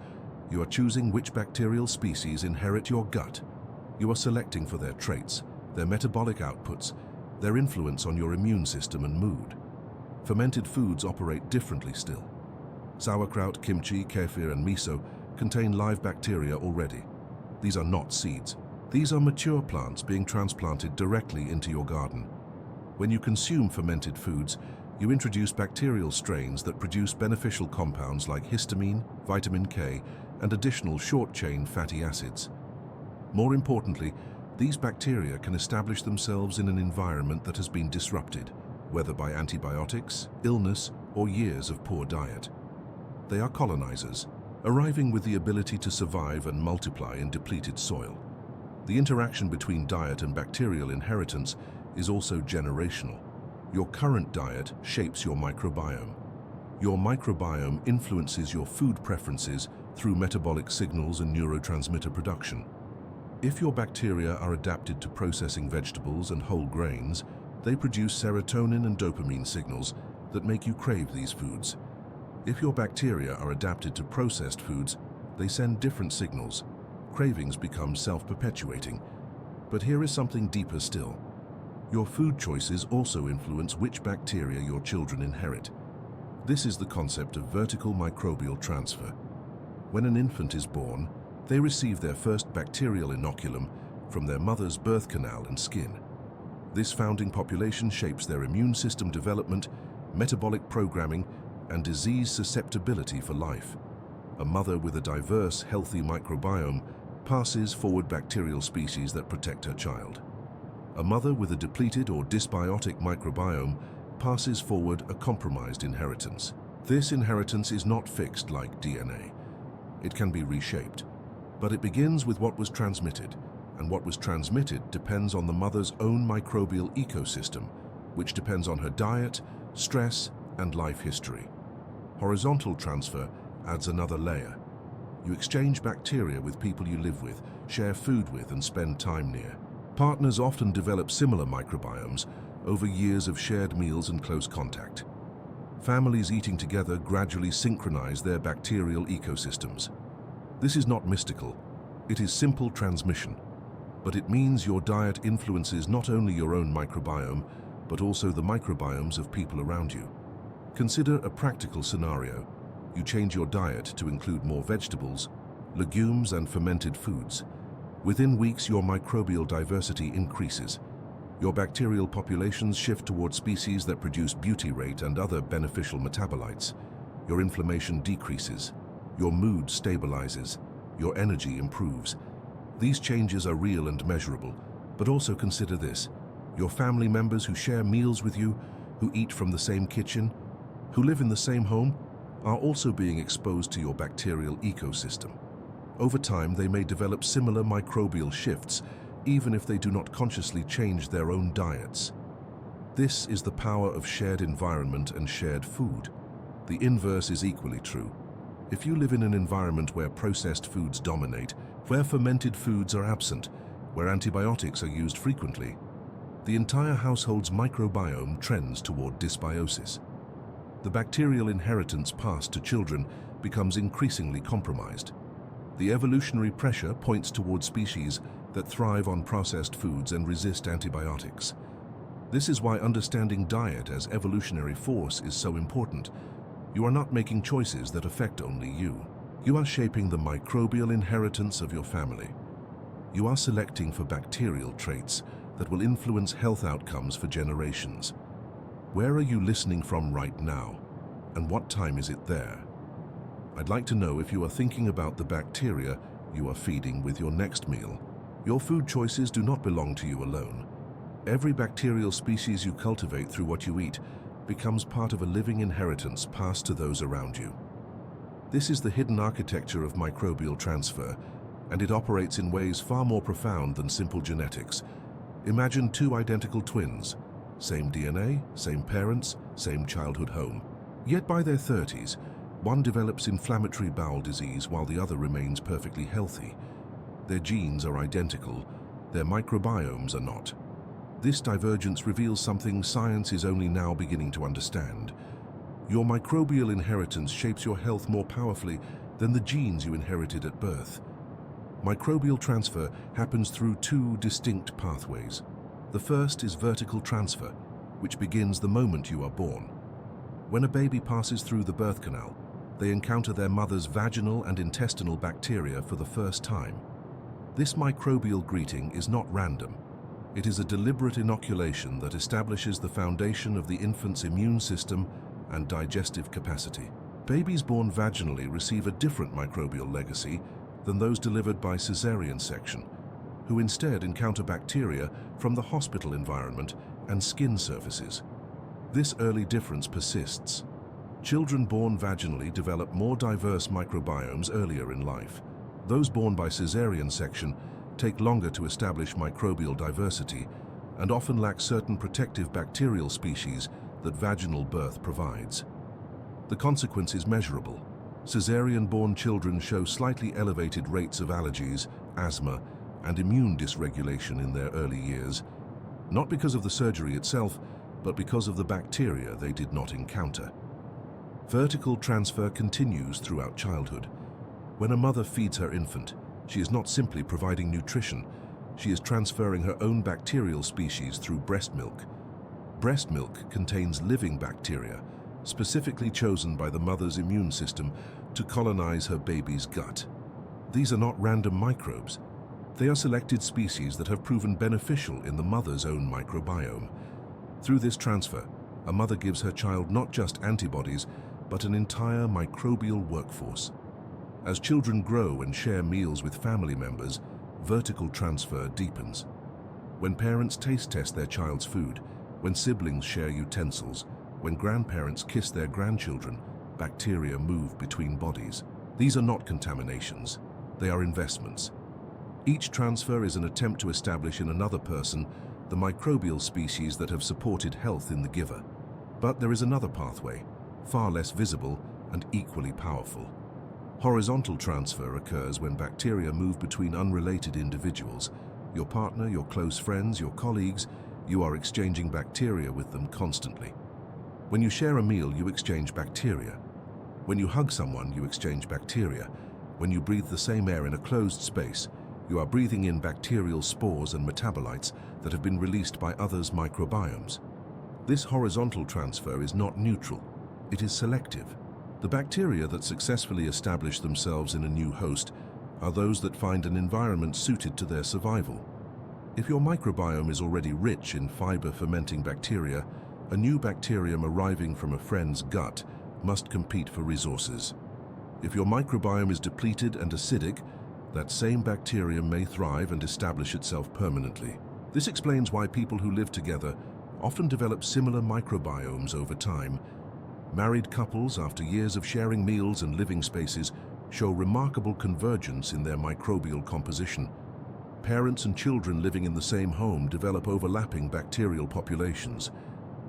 Speaker 1: You are choosing which bacterial species inherit your gut. You are selecting for their traits, their metabolic outputs, their influence on your immune system and mood. Fermented foods operate differently still. Sauerkraut, kimchi, kefir, and miso contain live bacteria already. These are not seeds. These are mature plants being transplanted directly into your garden. When you consume fermented foods, you introduce bacterial strains that produce beneficial compounds like histamine, vitamin K, and additional short-chain fatty acids. More importantly, these bacteria can establish themselves in an environment that has been disrupted, whether by antibiotics, illness, or years of poor diet. They are colonizers, arriving with the ability to survive and multiply in depleted soil. The interaction between diet and bacterial inheritance is also generational. Your current diet shapes your microbiome. Your microbiome influences your food preferences through metabolic signals and neurotransmitter production. If your bacteria are adapted to processing vegetables and whole grains, they produce serotonin and dopamine signals that make you crave these foods. If your bacteria are adapted to processed foods, they send different signals. Cravings become self-perpetuating. But here is something deeper still. Your food choices also influence which bacteria your children inherit. This is the concept of vertical microbial transfer. When an infant is born, they receive their first bacterial inoculum from their mother's birth canal and skin. This founding population shapes their immune system development, metabolic programming, and disease susceptibility for life. A mother with a diverse, healthy microbiome passes forward bacterial species that protect her child. A mother with a depleted or dysbiotic microbiome passes forward a compromised inheritance. This inheritance is not fixed like DNA. It can be reshaped. But it begins with what was transmitted, and what was transmitted depends on the mother's own microbial ecosystem, which depends on her diet, stress, and life history. Horizontal transfer adds another layer. You exchange bacteria with people you live with, share food with, and spend time near. Partners often develop similar microbiomes over years of shared meals and close contact. Families eating together gradually synchronize their bacterial ecosystems. This is not mystical, it is simple transmission. But it means your diet influences not only your own microbiome, but also the microbiomes of people around you. Consider a practical scenario. You change your diet to include more vegetables, legumes, and fermented foods. Within weeks, your microbial diversity increases. Your bacterial populations shift towards species that produce butyrate and other beneficial metabolites. Your inflammation decreases. Your mood stabilizes. Your energy improves. These changes are real and measurable. But also consider this: your family members who share meals with you, who eat from the same kitchen, who live in the same home, are also being exposed to your bacterial ecosystem. Over time, they may develop similar microbial shifts, even if they do not consciously change their own diets. This is the power of shared environment and shared food. The inverse is equally true. If you live in an environment where processed foods dominate, where fermented foods are absent, where antibiotics are used frequently, the entire household's microbiome trends toward dysbiosis. The bacterial inheritance passed to children becomes increasingly compromised. The evolutionary pressure points toward species that thrive on processed foods and resist antibiotics. This is why understanding diet as evolutionary force is so important. You are not making choices that affect only you. You are shaping the microbial inheritance of your family. You are selecting for bacterial traits that will influence health outcomes for generations. Where are you listening from right now? And what time is it there? I'd like to know if you are thinking about the bacteria you are feeding with your next meal. Your food choices do not belong to you alone. Every bacterial species you cultivate through what you eat becomes part of a living inheritance passed to those around you. This is the hidden architecture of microbial transfer, and it operates in ways far more profound than simple genetics. Imagine two identical twins, same DNA, same parents, same childhood home. Yet by their 30s, one develops inflammatory bowel disease while the other remains perfectly healthy. Their genes are identical, their microbiomes are not. This divergence reveals something science is only now beginning to understand. Your microbial inheritance shapes your health more powerfully than the genes you inherited at birth. Microbial transfer happens through two distinct pathways. The first is vertical transfer, which begins the moment you are born. When a baby passes through the birth canal, they encounter their mother's vaginal and intestinal bacteria for the first time. This microbial greeting is not random. It is a deliberate inoculation that establishes the foundation of the infant's immune system and digestive capacity. Babies born vaginally receive a different microbial legacy than those delivered by cesarean section, who instead encounter bacteria from the hospital environment and skin surfaces. This early difference persists. Children born vaginally develop more diverse microbiomes earlier in life. Those born by cesarean section take longer to establish microbial diversity and often lack certain protective bacterial species that vaginal birth provides. The consequence is measurable. Cesarean-born children show slightly elevated rates of allergies, asthma, and immune dysregulation in their early years, not because of the surgery itself, but because of the bacteria they did not encounter. Vertical transfer continues throughout childhood. When a mother feeds her infant, she is not simply providing nutrition, she is transferring her own bacterial species through breast milk. Breast milk contains living bacteria, specifically chosen by the mother's immune system to colonize her baby's gut. These are not random microbes. They are selected species that have proven beneficial in the mother's own microbiome. Through this transfer, a mother gives her child not just antibodies, but an entire microbial workforce. As children grow and share meals with family members, vertical transfer deepens. When parents taste test their child's food, when siblings share utensils, when grandparents kiss their grandchildren, bacteria move between bodies. These are not contaminations, they are investments. Each transfer is an attempt to establish in another person the microbial species that have supported health in the giver. But there is another pathway, far less visible and equally powerful. Horizontal transfer occurs when bacteria move between unrelated individuals. Your partner, your close friends, your colleagues, you are exchanging bacteria with them constantly. When you share a meal, you exchange bacteria. When you hug someone, you exchange bacteria. When you breathe the same air in a closed space, you are breathing in bacterial spores and metabolites that have been released by others' microbiomes. This horizontal transfer is not neutral, it is selective. The bacteria that successfully establish themselves in a new host are those that find an environment suited to their survival. If your microbiome is already rich in fiber-fermenting bacteria, a new bacterium arriving from a friend's gut must compete for resources. If your microbiome is depleted and acidic, that same bacterium may thrive and establish itself permanently. This explains why people who live together often develop similar microbiomes over time. Married couples, after years of sharing meals and living spaces, show remarkable convergence in their microbial composition. Parents and children living in the same home develop overlapping bacterial populations.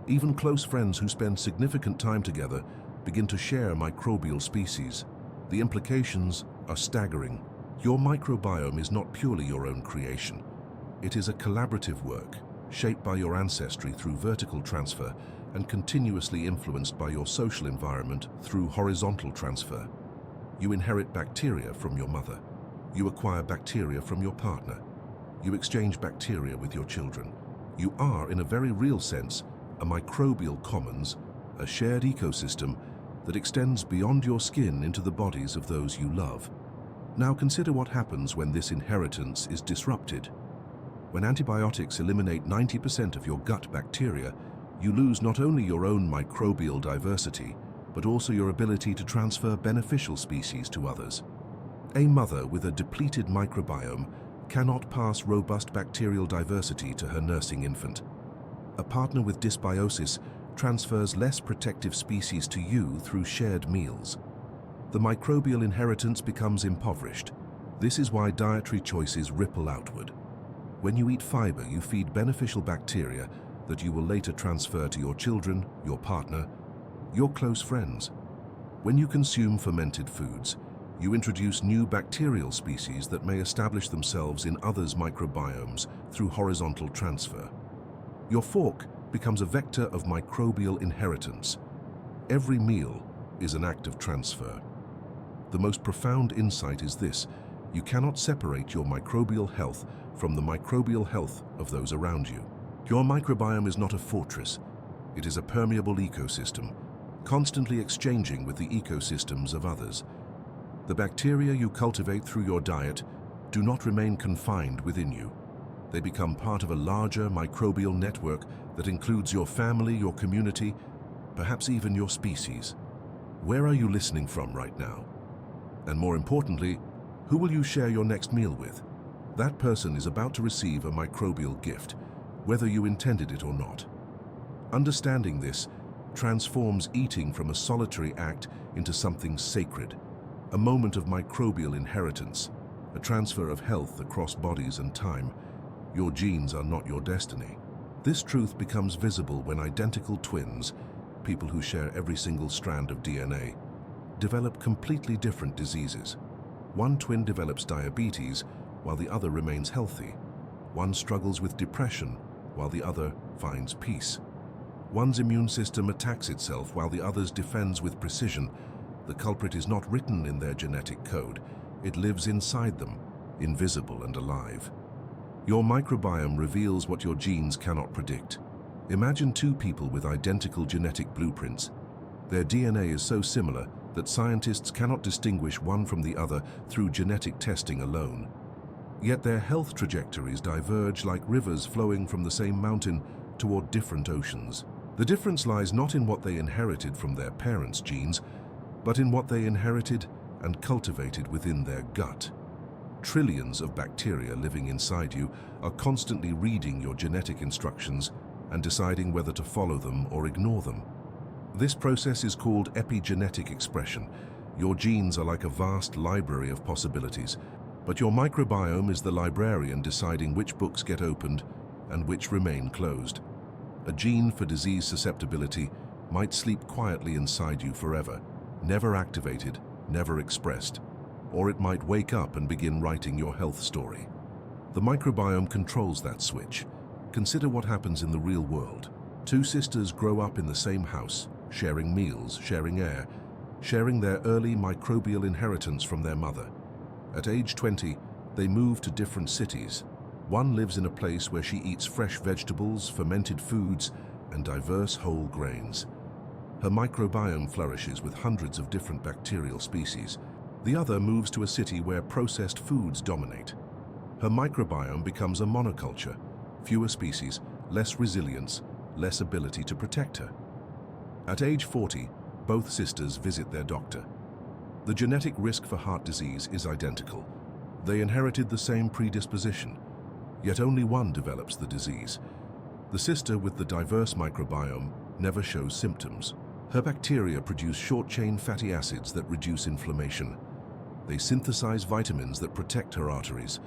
Speaker 1: Even close friends who spend significant time together begin to share microbial species. The implications are staggering. Your microbiome is not purely your own creation. It is a collaborative work, shaped by your ancestry through vertical transfer and continuously influenced by your social environment through horizontal transfer. You inherit bacteria from your mother. You acquire bacteria from your partner. You exchange bacteria with your children. You are, in a very real sense, a microbial commons, a shared ecosystem that extends beyond your skin into the bodies of those you love. Now consider what happens when this inheritance is disrupted. When antibiotics eliminate 90% of your gut bacteria, you lose not only your own microbial diversity, but also your ability to transfer beneficial species to others. A mother with a depleted microbiome cannot pass robust bacterial diversity to her nursing infant. A partner with dysbiosis transfers less protective species to you through shared meals. The microbial inheritance becomes impoverished. This is why dietary choices ripple outward. When you eat fiber, you feed beneficial bacteria that you will later transfer to your children, your partner, your close friends. When you consume fermented foods, you introduce new bacterial species that may establish themselves in others' microbiomes through horizontal transfer. Your fork becomes a vector of microbial inheritance. Every meal is an act of transfer. The most profound insight is this: you cannot separate your microbial health from the microbial health of those around you. Your microbiome is not a fortress. It is a permeable ecosystem, constantly exchanging with the ecosystems of others. The bacteria you cultivate through your diet do not remain confined within you. They become part of a larger microbial network that includes your family, your community, perhaps even your species. Where are you listening from right now? And more importantly, who will you share your next meal with? That person is about to receive a microbial gift, whether you intended it or not. Understanding this transforms eating from a solitary act into something sacred, a moment of microbial inheritance, a transfer of health across bodies and time. Your genes are not your destiny. This truth becomes visible when identical twins, people who share every single strand of DNA, develop completely different diseases. One twin develops diabetes while the other remains healthy. One struggles with depression while the other finds peace. One's immune system attacks itself while the other's defends with precision. The culprit is not written in their genetic code. It lives inside them, invisible and alive. Your microbiome reveals what your genes cannot predict. Imagine two people with identical genetic blueprints. Their DNA is so similar that scientists cannot distinguish one from the other through genetic testing alone. Yet their health trajectories diverge like rivers flowing from the same mountain toward different oceans. The difference lies not in what they inherited from their parents' genes, but in what they inherited and cultivated within their gut. Trillions of bacteria living inside you are constantly reading your genetic instructions and deciding whether to follow them or ignore them. This process is called epigenetic expression. Your genes are like a vast library of possibilities, but your microbiome is the librarian deciding which books get opened and which remain closed. A gene for disease susceptibility might sleep quietly inside you forever, never activated, never expressed, or it might wake up and begin writing your health story. The microbiome controls that switch. Consider what happens in the real world. Two sisters grow up in the same house, sharing meals, sharing air, sharing their early microbial inheritance from their mother. At age 20, they move to different cities. One lives in a place where she eats fresh vegetables, fermented foods, and diverse whole grains. Her microbiome flourishes with hundreds of different bacterial species. The other moves to a city where processed foods dominate. Her microbiome becomes a monoculture, fewer species, less resilience, less ability to protect her. At age 40, both sisters visit their doctor. The genetic risk for heart disease is identical. They inherited the same predisposition. yet only one develops the disease. The sister with the diverse microbiome never shows symptoms. Her bacteria produce short-chain fatty acids that reduce inflammation. They synthesize vitamins that protect her arteries.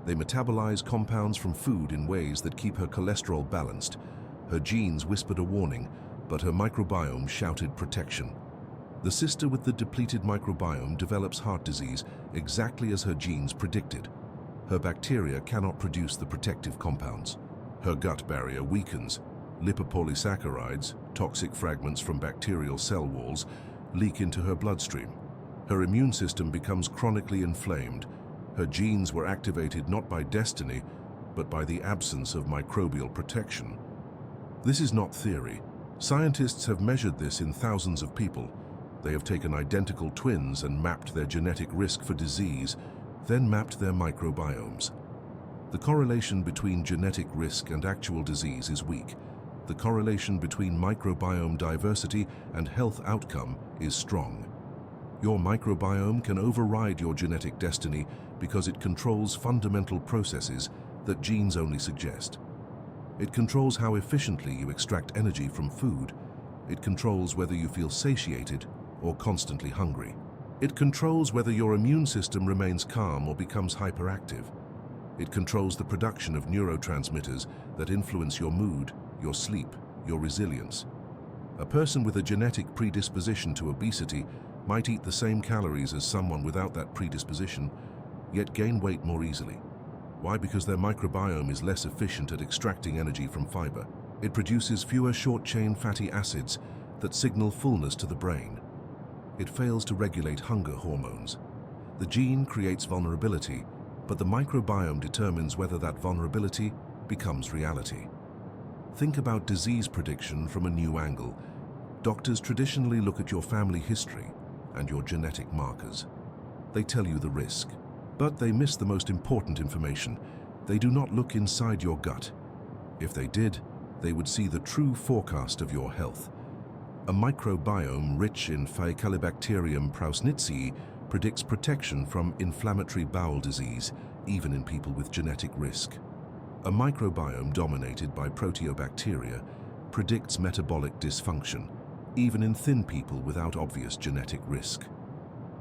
Speaker 1: They metabolize compounds from food in ways that keep her cholesterol balanced. Her genes whispered a warning, but her microbiome shouted protection. The sister with the depleted microbiome develops heart disease exactly as her genes predicted. Her bacteria cannot produce the protective compounds. Her gut barrier weakens. Lipopolysaccharides, toxic fragments from bacterial cell walls, leak into her bloodstream. Her immune system becomes chronically inflamed. Her genes were activated not by destiny, but by the absence of microbial protection. This is not theory. Scientists have measured this in thousands of people. They have taken identical twins and mapped their genetic risk for disease, then mapped their microbiomes. The correlation between genetic risk and actual disease is weak. The correlation between microbiome diversity and health outcome is strong. Your microbiome can override your genetic destiny because it controls fundamental processes that genes only suggest. It controls how efficiently you extract energy from food. It controls whether you feel satiated or constantly hungry. It controls whether your immune system remains calm or becomes hyperactive. It controls the production of neurotransmitters that influence your mood, your sleep, your resilience. A person with a genetic predisposition to obesity might eat the same calories as someone without that predisposition, yet gain weight more easily. Why? Because their microbiome is less efficient at extracting energy from fiber. It produces fewer short-chain fatty acids that signal fullness to the brain. It fails to regulate hunger hormones. The gene creates vulnerability, but the microbiome determines whether that vulnerability becomes reality. Think about disease prediction from a new angle. Doctors traditionally look at your family history and your genetic markers. They tell you the risk, but they miss the most important information. They do not look inside your gut. If they did, they would see the true forecast of your health. A microbiome rich in Faecalibacterium prausnitzii predicts protection from inflammatory bowel disease, even in people with genetic risk. A microbiome dominated by proteobacteria predicts metabolic dysfunction, even in thin people without obvious genetic risk.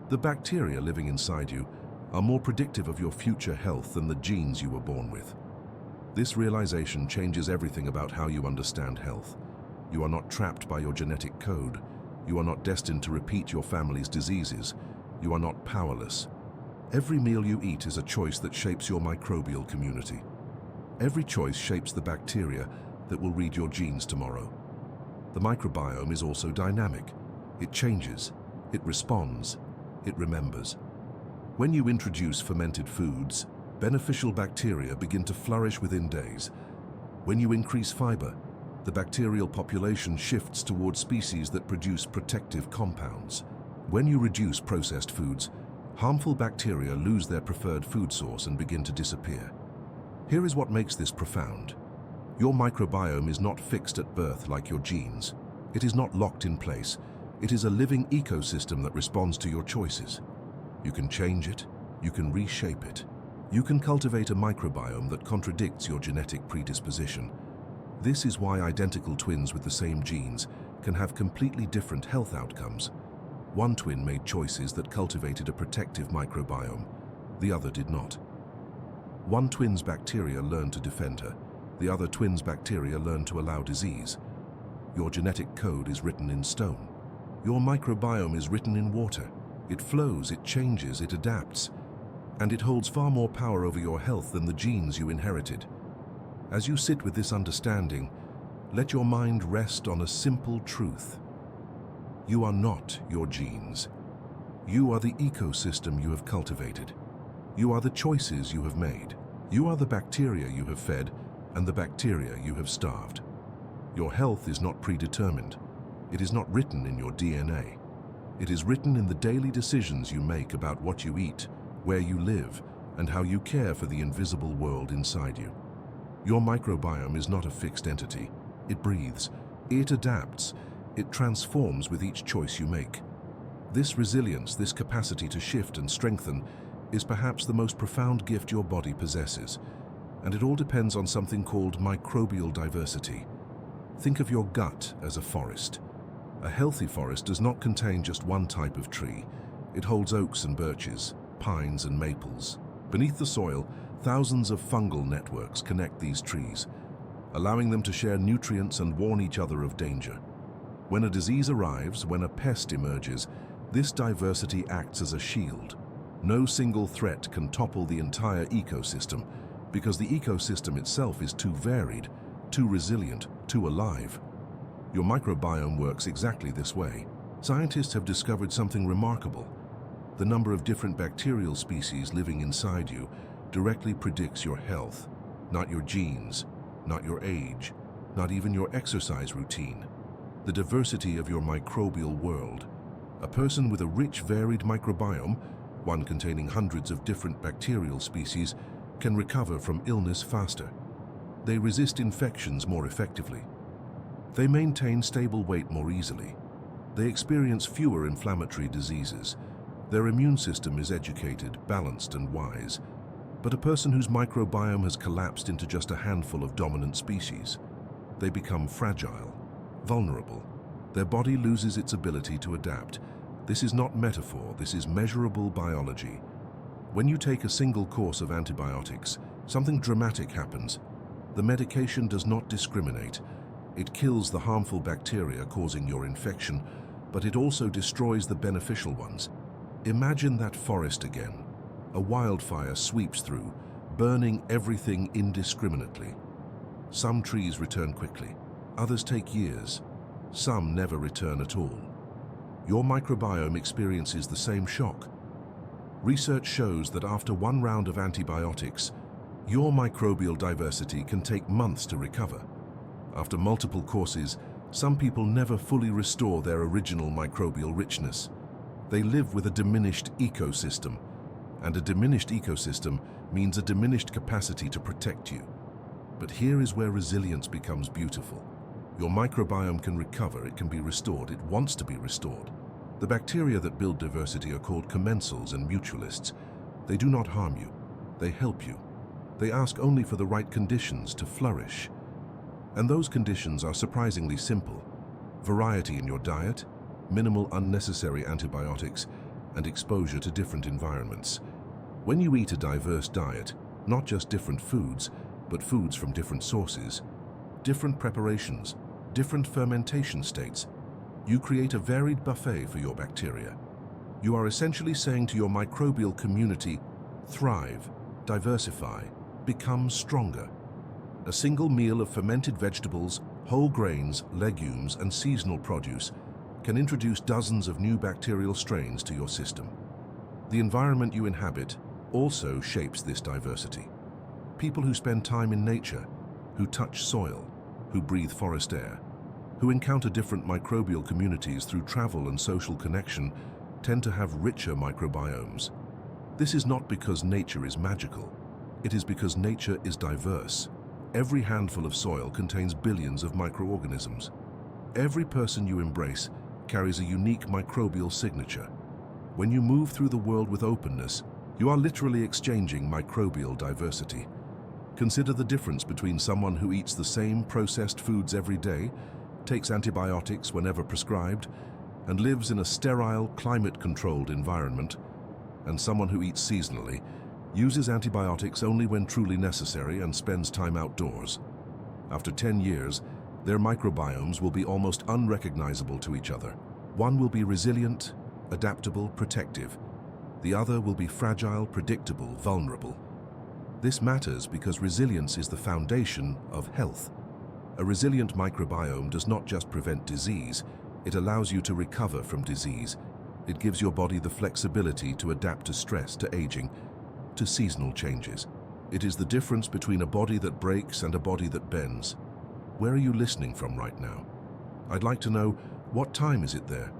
Speaker 1: The bacteria living inside you are more predictive of your future health than the genes you were born with. This realization changes everything about how you understand health. You are not trapped by your genetic code. You are not destined to repeat your family's diseases. You are not powerless. Every meal you eat is a choice that shapes your microbial community. Every choice shapes the bacteria that will read your genes tomorrow. The microbiome is also dynamic. It changes, it responds, it remembers. When you introduce fermented foods, beneficial bacteria begin to flourish within days. When you increase fiber, the bacterial population shifts toward species that produce protective compounds. When you reduce processed foods, harmful bacteria lose their preferred food source and begin to disappear. Here is what makes this profound. Your microbiome is not fixed at birth like your genes. It is not locked in place. It is a living ecosystem that responds to your choices. You can change it. You can reshape it. You can cultivate a microbiome that contradicts your genetic predisposition. This is why identical twins with the same genes can have completely different health outcomes. One twin made choices that cultivated a protective microbiome. The other did not. One twin's bacteria learned to defend her. The other twin's bacteria learned to allow disease. Your genetic code is written in stone. Your microbiome is written in water. It flows, it changes, it adapts. And it holds far more power over your health than the genes you inherited. As you sit with this understanding, let your mind rest on a simple truth. You are not your genes. You are the ecosystem you have cultivated. You are the choices you have made. You are the bacteria you have fed and the bacteria you have starved. Your health is not predetermined. It is not written in your DNA. It is written in the daily decisions you make about what you eat, where you live, and how you care for the invisible world inside you. Your microbiome is not a fixed entity. It breathes. It adapts. It transforms with each choice you make. This resilience, this capacity to shift and strengthen, is perhaps the most profound gift your body possesses. And it all depends on something called microbial diversity. Think of your gut as a forest. A healthy forest does not contain just one type of tree. It holds oaks and birches, pines and maples. Beneath the soil, thousands of fungal networks connect these trees, allowing them to share nutrients and warn each other of danger. When a disease arrives, when a pest emerges, this diversity acts as a shield. No single threat can topple the entire ecosystem because the ecosystem itself is too varied, too resilient, too alive. Your microbiome works exactly this way. Scientists have discovered something remarkable. The number of different bacterial species living inside you directly predicts your health, not your genes, not your age, not even your exercise routine. The diversity of your microbial world. A person with a rich, varied microbiome, one containing hundreds of different bacterial species, can recover from illness faster. They resist infections more effectively. They maintain stable weight more easily. They experience fewer inflammatory diseases. Their immune system is educated, balanced, and wise. But a person whose microbiome has collapsed into just a handful of dominant species, they become fragile, vulnerable. Their body loses its ability to adapt. This is not metaphor, this is measurable biology. When you take a single course of antibiotics, something dramatic happens. The medication does not discriminate. It kills the harmful bacteria causing your infection, but it also destroys the beneficial ones. Imagine that forest again. A wildfire sweeps through, burning everything indiscriminately. Some trees return quickly, others take years. Some never return at all. Your microbiome experiences the same shock. Research shows that after one round of antibiotics, your microbial diversity can take months to recover. After multiple courses, some people never fully restore their original microbial richness. They live with a diminished ecosystem, and a diminished ecosystem means a diminished capacity to protect you. But here is where resilience becomes beautiful. Your microbiome can recover, it can be restored, it wants to be restored. The bacteria that build diversity are called commensals and mutualists. They do not harm you, they help you. They ask only for the right conditions to flourish. And those conditions are surprisingly simple. Variety in your diet, minimal unnecessary antibiotics, and exposure to different environments. When you eat a diverse diet, not just different foods, but foods from different sources, different preparations, different fermentation states, you create a varied buffet for your bacteria. You are essentially saying to your microbial community, thrive, diversify, become stronger. A single meal of fermented vegetables, whole grains, legumes, and seasonal produce can introduce dozens of new bacterial strains to your system. The environment you inhabit also shapes this diversity. People who spend time in nature, who touch soil, who breathe forest air, who encounter different microbial communities through travel and social connection, tend to have richer microbiomes. This is not because nature is magical. It is because nature is diverse. Every handful of soil contains billions of microorganisms. Every person you embrace carries a unique microbial signature. When you move through the world with openness, you are literally exchanging microbial diversity. Consider the difference between someone who eats the same processed foods every day, takes antibiotics whenever prescribed, and lives in a sterile, climate-controlled environment, and someone who eats seasonally, uses antibiotics only when truly necessary, and spends time outdoors. After 10 years, their microbiomes will be almost unrecognizable to each other. One will be resilient, adaptable, protective. The other will be fragile, predictable, vulnerable. This matters because resilience is the foundation of health. A resilient microbiome does not just prevent disease, it allows you to recover from disease. It gives your body the flexibility to adapt to stress, to aging, to seasonal changes. It is the difference between a body that breaks and a body that bends. Where are you listening from right now? I'd like to know, what time is it there?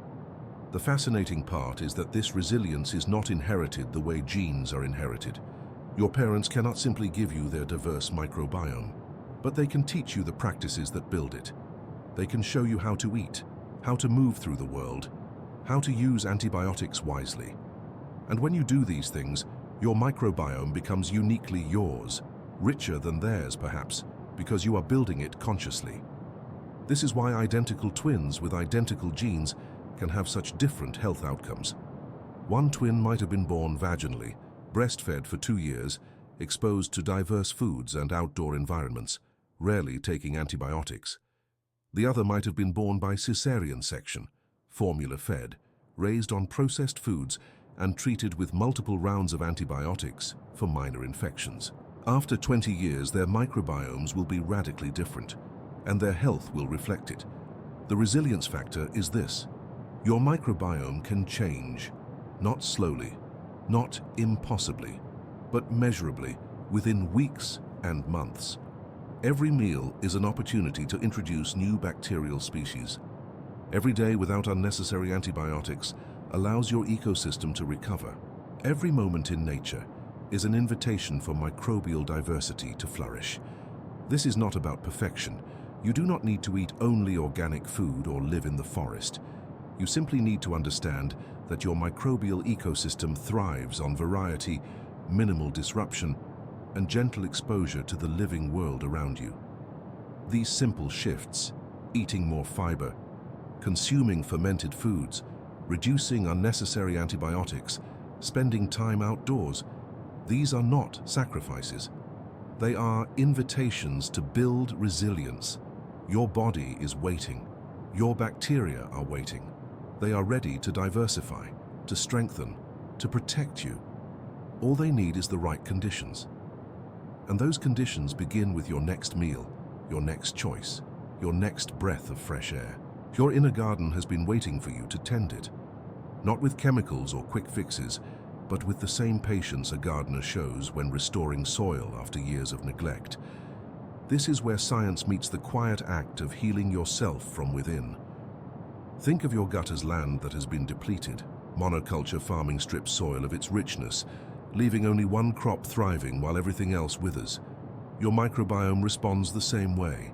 Speaker 1: The fascinating part is that this resilience is not inherited the way genes are inherited. Your parents cannot simply give you their diverse microbiome, but they can teach you the practices that build it. They can show you how to eat, how to move through the world, how to use antibiotics wisely. And when you do these things, your microbiome becomes uniquely yours. richer than theirs perhaps, because you are building it consciously. This is why identical twins with identical genes can have such different health outcomes. One twin might have been born vaginally, breastfed for 2 years, exposed to diverse foods and outdoor environments, rarely taking antibiotics. The other might have been born by cesarean section, formula-fed, raised on processed foods, and treated with multiple rounds of antibiotics for minor infections. After 20 years, their microbiomes will be radically different, and their health will reflect it. The resilience factor is this: your microbiome can change, not slowly, not impossibly, but measurably, within weeks and months. Every meal is an opportunity to introduce new bacterial species. Every day without unnecessary antibiotics allows your ecosystem to recover. Every moment in nature is an invitation for microbial diversity to flourish. This is not about perfection. You do not need to eat only organic food or live in the forest. You simply need to understand that your microbial ecosystem thrives on variety, minimal disruption, and gentle exposure to the living world around you. These simple shifts, eating more fiber, consuming fermented foods, reducing unnecessary antibiotics, spending time outdoors, these are not sacrifices. They are invitations to build resilience. Your body is waiting. Your bacteria are waiting. They are ready to diversify, to strengthen, to protect you. All they need is the right conditions. And those conditions begin with your next meal, your next choice, your next breath of fresh air. Your inner garden has been waiting for you to tend it, not with chemicals or quick fixes, but with the same patience a gardener shows when restoring soil after years of neglect. This is where science meets the quiet act of healing yourself from within. Think of your gut as land that has been depleted. Monoculture farming strips soil of its richness, leaving only one crop thriving while everything else withers. Your microbiome responds the same way.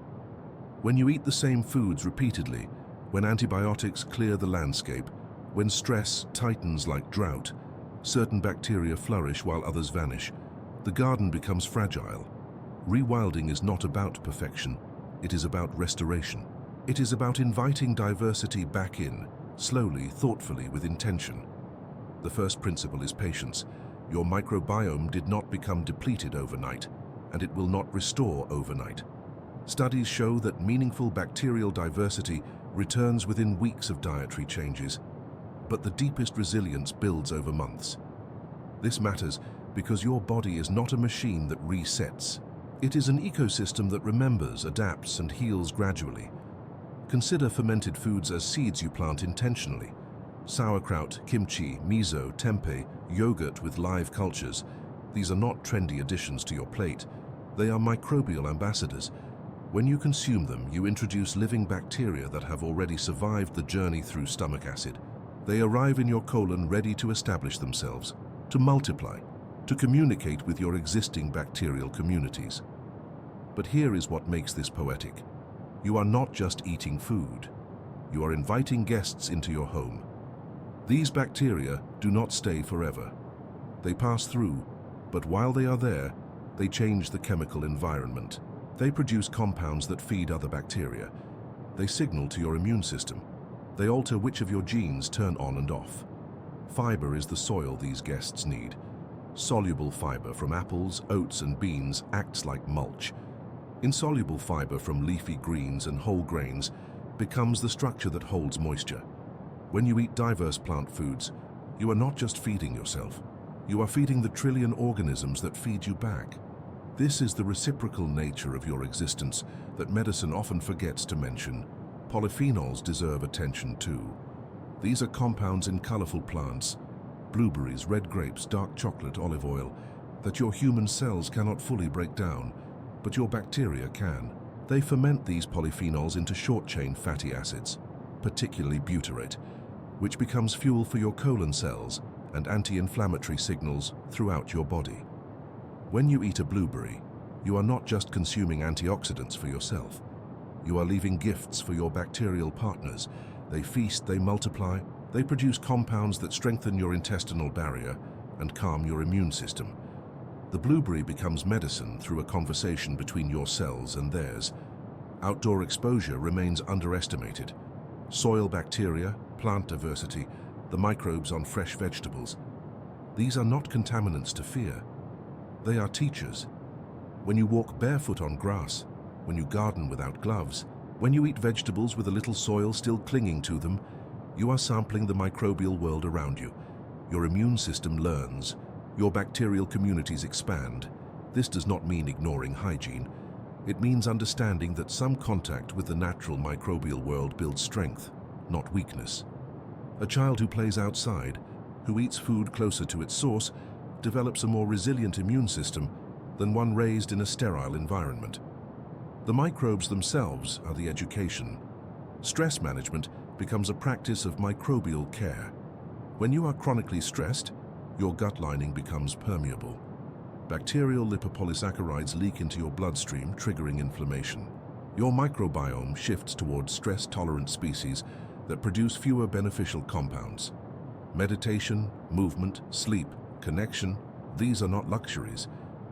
Speaker 1: When you eat the same foods repeatedly, when antibiotics clear the landscape, when stress tightens like drought, certain bacteria flourish while others vanish. The garden becomes fragile. Rewilding is not about perfection. It is about restoration. It is about inviting diversity back in, slowly, thoughtfully, with intention. The first principle is patience. Your microbiome did not become depleted overnight, and it will not restore overnight. Studies show that meaningful bacterial diversity returns within weeks of dietary changes, but the deepest resilience builds over months. This matters because your body is not a machine that resets. It is an ecosystem that remembers, adapts, and heals gradually. Consider fermented foods as seeds you plant intentionally. Sauerkraut, kimchi, miso, tempeh, yogurt with live cultures. These are not trendy additions to your plate. They are microbial ambassadors. When you consume them, you introduce living bacteria that have already survived the journey through stomach acid. They arrive in your colon ready to establish themselves, to multiply, to communicate with your existing bacterial communities. But here is what makes this poetic. You are not just eating food. You are inviting guests into your home. These bacteria do not stay forever. They pass through, but while they are there, they change the chemical environment. They produce compounds that feed other bacteria. They signal to your immune system. They alter which of your genes turn on and off. Fiber is the soil these guests need. Soluble fiber from apples, oats, and beans acts like mulch. Insoluble fiber from leafy greens and whole grains becomes the structure that holds moisture. When you eat diverse plant foods, you are not just feeding yourself. You are feeding the trillion organisms that feed you back. This is the reciprocal nature of your existence that medicine often forgets to mention. Polyphenols deserve attention too. These are compounds in colorful plants, blueberries, red grapes, dark chocolate, olive oil, that your human cells cannot fully break down, but your bacteria can. They ferment these polyphenols into short-chain fatty acids, particularly butyrate, which becomes fuel for your colon cells and anti-inflammatory signals throughout your body. When you eat a blueberry, you are not just consuming antioxidants for yourself. You are leaving gifts for your bacterial partners. They feast, they multiply, they produce compounds that strengthen your intestinal barrier and calm your immune system. The blueberry becomes medicine through a conversation between your cells and theirs. Outdoor exposure remains underestimated. Soil bacteria, plant diversity, the microbes on fresh vegetables. These are not contaminants to fear. They are teachers. When you walk barefoot on grass, when you garden without gloves, when you eat vegetables with a little soil still clinging to them, you are sampling the microbial world around you. Your immune system learns. Your bacterial communities expand. This does not mean ignoring hygiene. It means understanding that some contact with the natural microbial world builds strength, not weakness. A child who plays outside, who eats food closer to its source, develops a more resilient immune system than one raised in a sterile environment. The microbes themselves are the education. Stress management becomes a practice of microbial care. When you are chronically stressed, your gut lining becomes permeable. Bacterial lipopolysaccharides leak into your bloodstream, triggering inflammation. Your microbiome shifts towards stress-tolerant species that produce fewer beneficial compounds. Meditation, movement, sleep, connection, these are not luxuries.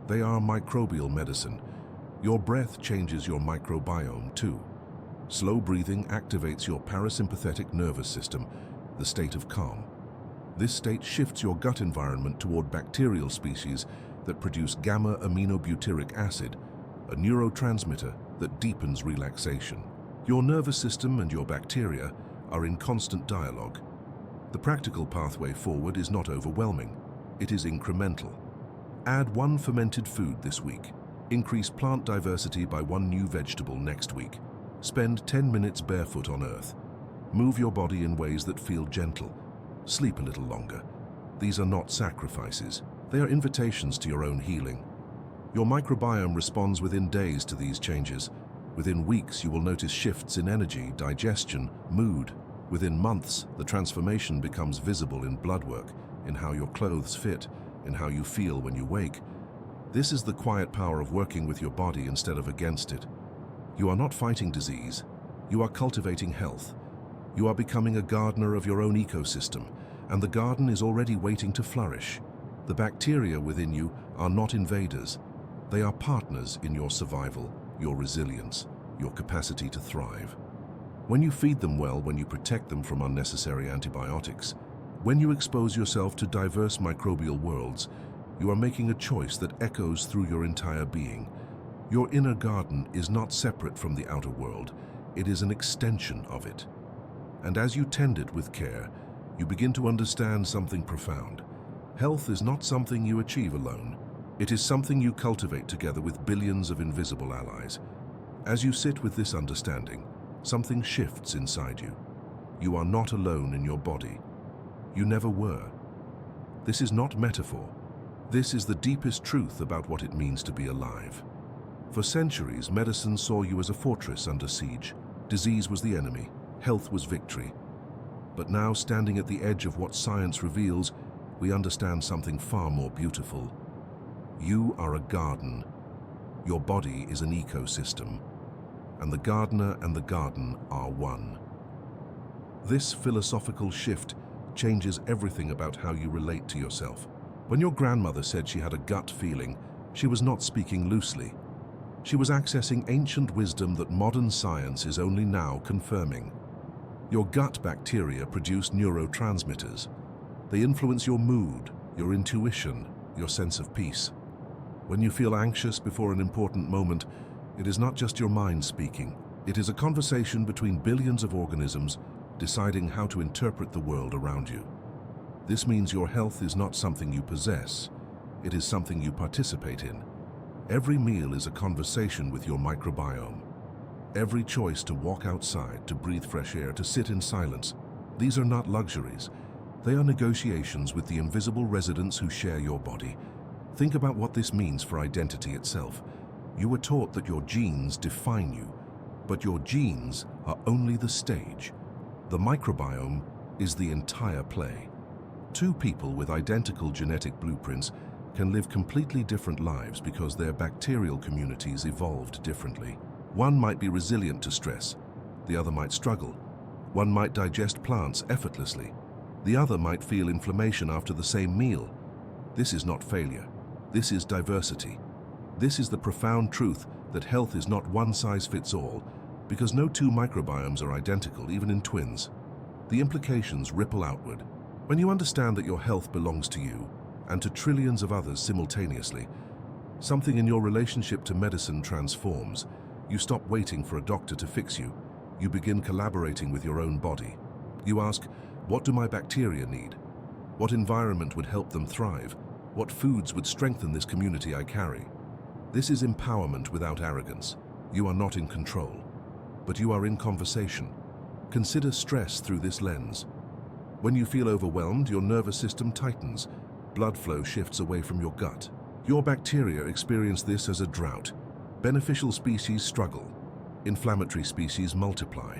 Speaker 1: They are microbial medicine. Your breath changes your microbiome too. Slow breathing activates your parasympathetic nervous system, the state of calm. This state shifts your gut environment toward bacterial species that produce gamma-aminobutyric acid, a neurotransmitter that deepens relaxation. Your nervous system and your bacteria are in constant dialogue. The practical pathway forward is not overwhelming. It is incremental. Add one fermented food this week. Increase plant diversity by one new vegetable next week. Spend 10 minutes barefoot on earth. Move your body in ways that feel gentle. Sleep a little longer. These are not sacrifices. They are invitations to your own healing. Your microbiome responds within days to these changes. Within weeks, you will notice shifts in energy, digestion, mood. Within months, the transformation becomes visible in blood work, in how your clothes fit, in how you feel when you wake. This is the quiet power of working with your body instead of against it. You are not fighting disease. You are cultivating health. You are becoming a gardener of your own ecosystem, and the garden is already waiting to flourish. The bacteria within you are not invaders. They are partners in your survival, your resilience, your capacity to thrive. When you feed them well, when you protect them from unnecessary antibiotics, when you expose yourself to diverse microbial worlds, you are making a choice that echoes through your entire being. Your inner garden is not separate from the outer world. It is an extension of it. And as you tend it with care, you begin to understand something profound. Health is not something you achieve alone. It is something you cultivate together with billions of invisible allies. As you sit with this understanding, something shifts inside you. You are not alone in your body. You never were. This is not metaphor. This is the deepest truth about what it means to be alive. For centuries, medicine saw you as a fortress under siege. Disease was the enemy. Health was victory. But now, standing at the edge of what science reveals, we understand something far more beautiful. You are a garden. Your body is an ecosystem. And the gardener and the garden are one. This philosophical shift changes everything about how you relate to yourself. When your grandmother said she had a gut feeling, she was not speaking loosely. She was accessing ancient wisdom that modern science is only now confirming. Your gut bacteria produce neurotransmitters. They influence your mood, your intuition, your sense of peace. When you feel anxious before an important moment, it is not just your mind speaking. It is a conversation between billions of organisms deciding how to interpret the world around you. This means your health is not something you possess. It is something you participate in. Every meal is a conversation with your microbiome. Every choice to walk outside, to breathe fresh air, to sit in silence, these are not luxuries. They are negotiations with the invisible residents who share your body. Think about what this means for identity itself. You were taught that your genes define you, but your genes are only the stage. The microbiome is the entire play. Two people with identical genetic blueprints can live completely different lives because their bacterial communities evolved differently. One might be resilient to stress, the other might struggle. One might digest plants effortlessly, the other might feel inflammation after the same meal. This is not failure. This is diversity. This is the profound truth that health is not one size fits all, because no two microbiomes are identical, even in twins. The implications ripple outward. When you understand that your health belongs to you and to trillions of others simultaneously, something in your relationship to medicine transforms. You stop waiting for a doctor to fix you. You begin collaborating with your own body. You ask, what do my bacteria need? What environment would help them thrive? What foods would strengthen this community I carry? This is empowerment without arrogance. You are not in control, but you are in conversation. Consider stress through this lens. When you feel overwhelmed, your nervous system tightens. Blood flow shifts away from your gut. Your bacteria experience this as a drought. Beneficial species struggle. Inflammatory species multiply.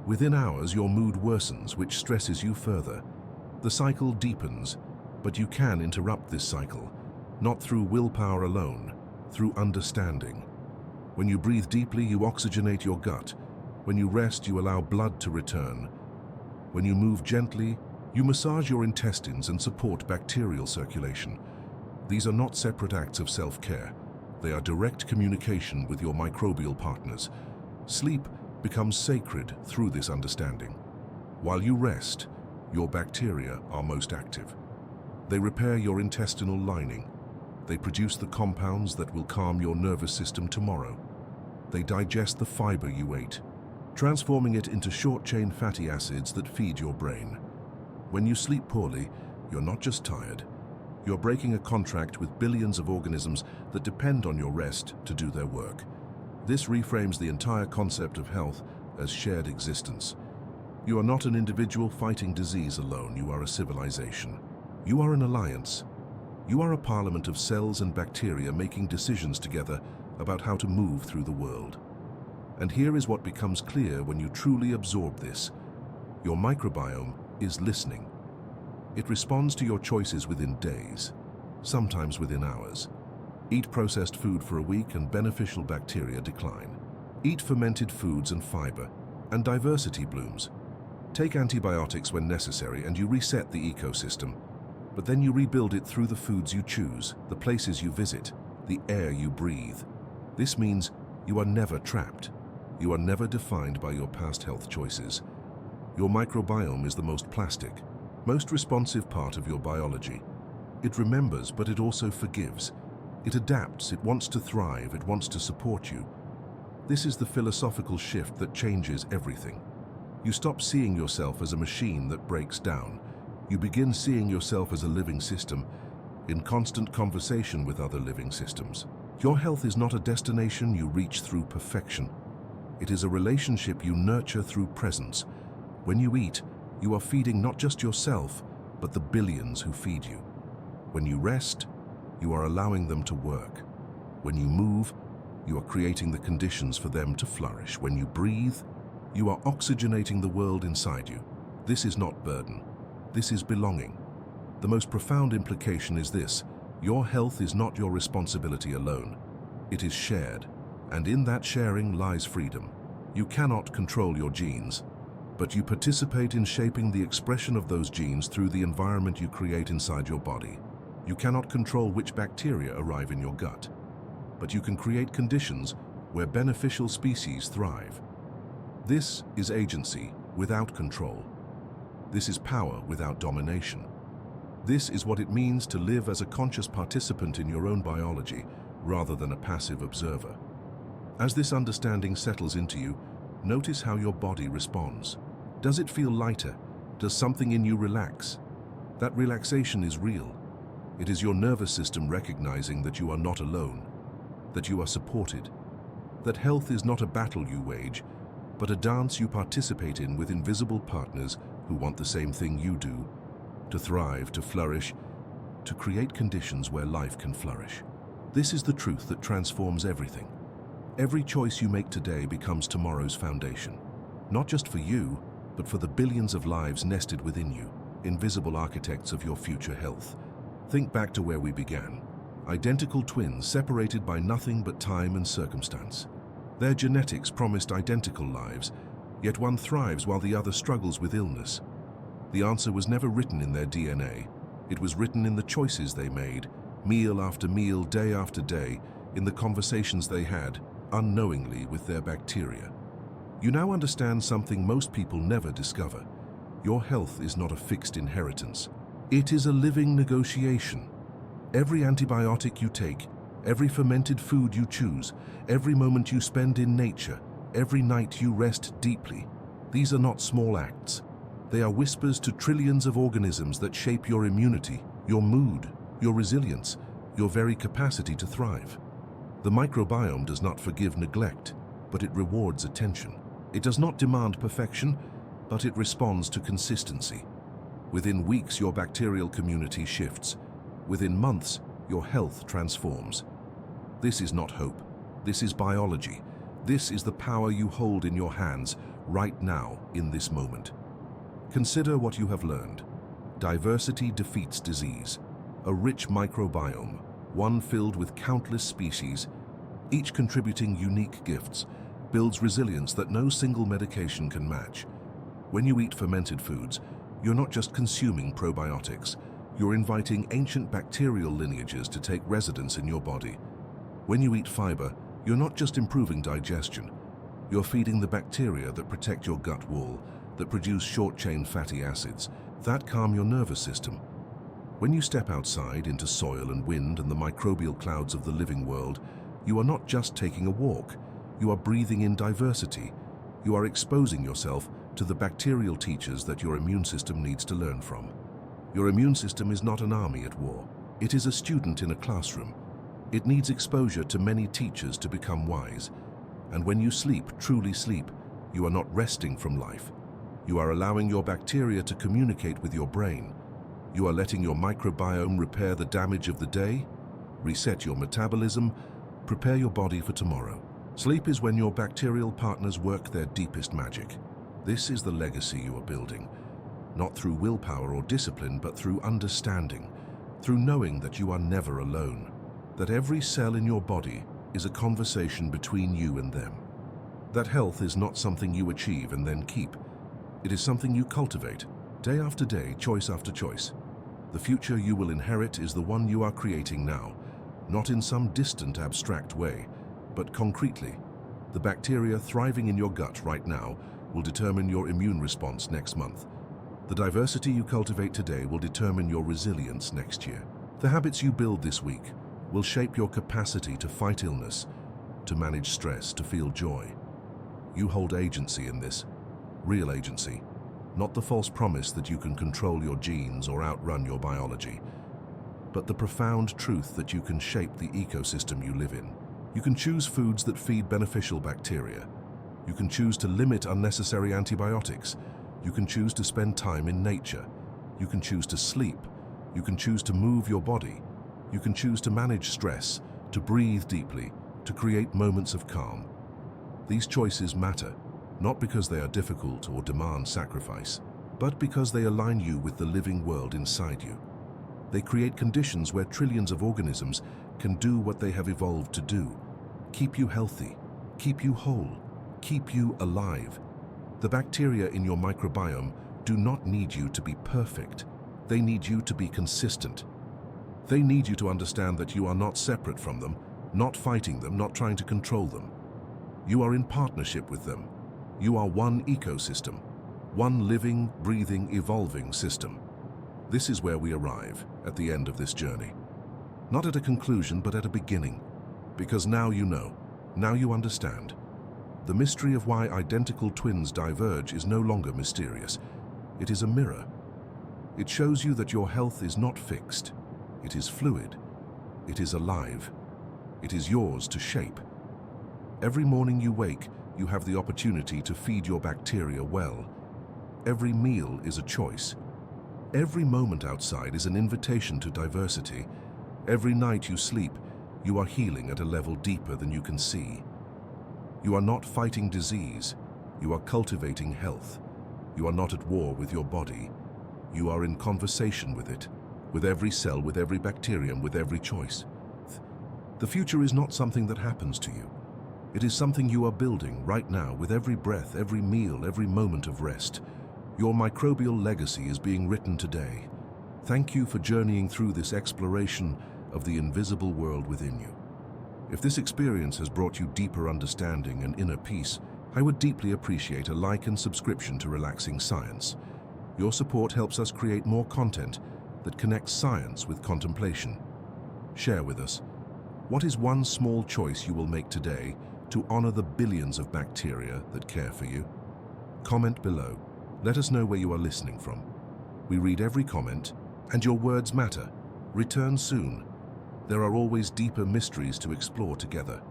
Speaker 1: Within hours, your mood worsens, which stresses you further. The cycle deepens, but you can interrupt this cycle, not through willpower alone, through understanding. When you breathe deeply, you oxygenate your gut. When you rest, you allow blood to return. When you move gently, you massage your intestines and support bacterial circulation. These are not separate acts of self-care. They are direct communication with your microbial partners. Sleep becomes sacred through this understanding. While you rest, your bacteria are most active. They repair your intestinal lining. They produce the compounds that will calm your nervous system tomorrow. They digest the fiber you ate, transforming it into short-chain fatty acids that feed your brain. When you sleep poorly, you're not just tired. You're breaking a contract with billions of organisms that depend on your rest to do their work. This reframes the entire concept of health as shared existence. You are not an individual fighting disease alone, you are a civilization. You are an alliance. You are a parliament of cells and bacteria making decisions together about how to move through the world. And here is what becomes clear when you truly absorb this. Your microbiome is listening. It responds to your choices within days, sometimes within hours. Eat processed food for a week and beneficial bacteria decline. Eat fermented foods and fiber, and diversity blooms. Take antibiotics when necessary and you reset the ecosystem. But then you rebuild it through the foods you choose, the places you visit, the air you breathe. This means you are never trapped. You are never defined by your past health choices. Your microbiome is the most plastic, most responsive part of your biology. It remembers, but it also forgives. It adapts, it wants to thrive, it wants to support you. This is the philosophical shift that changes everything. You stop seeing yourself as a machine that breaks down. You begin seeing yourself as a living system, in constant conversation with other living systems. Your health is not a destination you reach through perfection. It is a relationship you nurture through presence. When you eat, you are feeding not just yourself, but the billions who feed you. When you rest, you are allowing them to work. When you move, you are creating the conditions for them to flourish. When you breathe, you are oxygenating the world inside you. This is not burden. This is belonging. The most profound implication is this: your health is not your responsibility alone. It is shared, and in that sharing lies freedom. You cannot control your genes, but you participate in shaping the expression of those genes through the environment you create inside your body. You cannot control which bacteria arrive in your gut, but you can create conditions where beneficial species thrive. This is agency without control. This is power without domination. This is what it means to live as a conscious participant in your own biology, rather than a passive observer. As this understanding settles into you, notice how your body responds. Does it feel lighter? Does something in you relax? That relaxation is real. It is your nervous system recognizing that you are not alone, that you are supported, that health is not a battle you wage, but a dance you participate in with invisible partners who want the same thing you do: to thrive, to flourish, to create conditions where life can flourish. This is the truth that transforms everything. Every choice you make today becomes tomorrow's foundation, not just for you, but for the billions of lives nested within you, invisible architects of your future health. Think back to where we began. Identical twins separated by nothing but time and circumstance. Their genetics promised identical lives, yet one thrives while the other struggles with illness. The answer was never written in their DNA. It was written in the choices they made, meal after meal, day after day, in the conversations they had, unknowingly, with their bacteria. You now understand something most people never discover. Your health is not a fixed inheritance. It is a living negotiation. Every antibiotic you take, every fermented food you choose, every moment you spend in nature, every night you rest deeply, these are not small acts. They are whispers to trillions of organisms that shape your immunity, your mood, your resilience, your very capacity to thrive. The microbiome does not forgive neglect, but it rewards attention. It does not demand perfection, but it responds to consistency. Within weeks, your bacterial community shifts. Within months, your health transforms. This is not hope. This is biology. This is the power you hold in your hands right now, in this moment. Consider what you have learned. Diversity defeats disease. A rich microbiome, one filled with countless species, each contributing unique gifts, builds resilience that no single medication can match. When you eat fermented foods, you're not just consuming probiotics, you're inviting ancient bacterial lineages to take residence in your body. When you eat fiber, you're not just improving digestion, you're feeding the bacteria that protect your gut wall, that produce short-chain fatty acids, that calm your nervous system. When you step outside into soil and wind and the microbial clouds of the living world, you are not just taking a walk, you are breathing in diversity. You are exposing yourself to the bacterial teachers that your immune system needs to learn from. Your immune system is not an army at war. It is a student in a classroom. It needs exposure to many teachers to become wise. And when you sleep, truly sleep, you are not resting from life. You are allowing your bacteria to communicate with your brain. You are letting your microbiome repair the damage of the day, reset your metabolism, prepare your body for tomorrow. Sleep is when your bacterial partners work their deepest magic. This is the legacy you are building, not through willpower or discipline, but through understanding, through knowing that you are never alone, that every cell in your body is a conversation between you and them. That health is not something you achieve and then keep. It is something you cultivate, day after day, choice after choice. The future you will inherit is the one you are creating now, not in some distant, abstract way, but concretely. The bacteria thriving in your gut right now will determine your immune response next month. The diversity you cultivate today will determine your resilience next year. The habits you build this week will shape your capacity to fight illness, to manage stress, to feel joy. You hold agency in this, real agency, not the false promise that you can control your genes or outrun your biology, but the profound truth that you can shape the ecosystem you live in. You can choose foods that feed beneficial bacteria. You can choose to limit unnecessary antibiotics. You can choose to spend time in nature. You can choose to sleep. You can choose to move your body. You can choose to manage stress, to breathe deeply, to create moments of calm. These choices matter, not because they are difficult or demand sacrifice, but because they align you with the living world inside you. They create conditions where trillions of organisms can do what they have evolved to do: keep you healthy, keep you whole, keep you alive. The bacteria in your microbiome do not need you to be perfect. They need you to be consistent. They need you to understand that you are not separate from them, not fighting them, not trying to control them. You are in partnership with them. You are one ecosystem, one living, breathing, evolving system. This is where we arrive at the end of this journey. Not at a conclusion, but at a beginning. Because now you know, now you understand. The mystery of why identical twins diverge is no longer mysterious. It is a mirror. It shows you that your health is not fixed. It is fluid. It is alive. It is yours to shape. Every morning you wake, you have the opportunity to feed your bacteria well. Every meal is a choice. Every moment outside is an invitation to diversity. Every night you sleep, you are healing at a level deeper than you can see. You are not fighting disease. You are cultivating health. You are not at war with your body. You are in conversation with it, with every cell, with every bacterium, with every choice. The future is not something that happens to you. It is something you are building right now with every breath, every meal, every moment of rest. Your microbial legacy is being written today. Thank you for journeying through this exploration of the invisible world within you. If this experience has brought you deeper understanding and inner peace, I would deeply appreciate a like and subscription to Relaxing Science. Your support helps us create more content that connects science with contemplation. Share with us, what is one small choice you will make today to honor the billions of bacteria that care for you? Comment below. Let us know where you are listening from. We read every comment, and your words matter. Return soon. There are always deeper mysteries to explore together.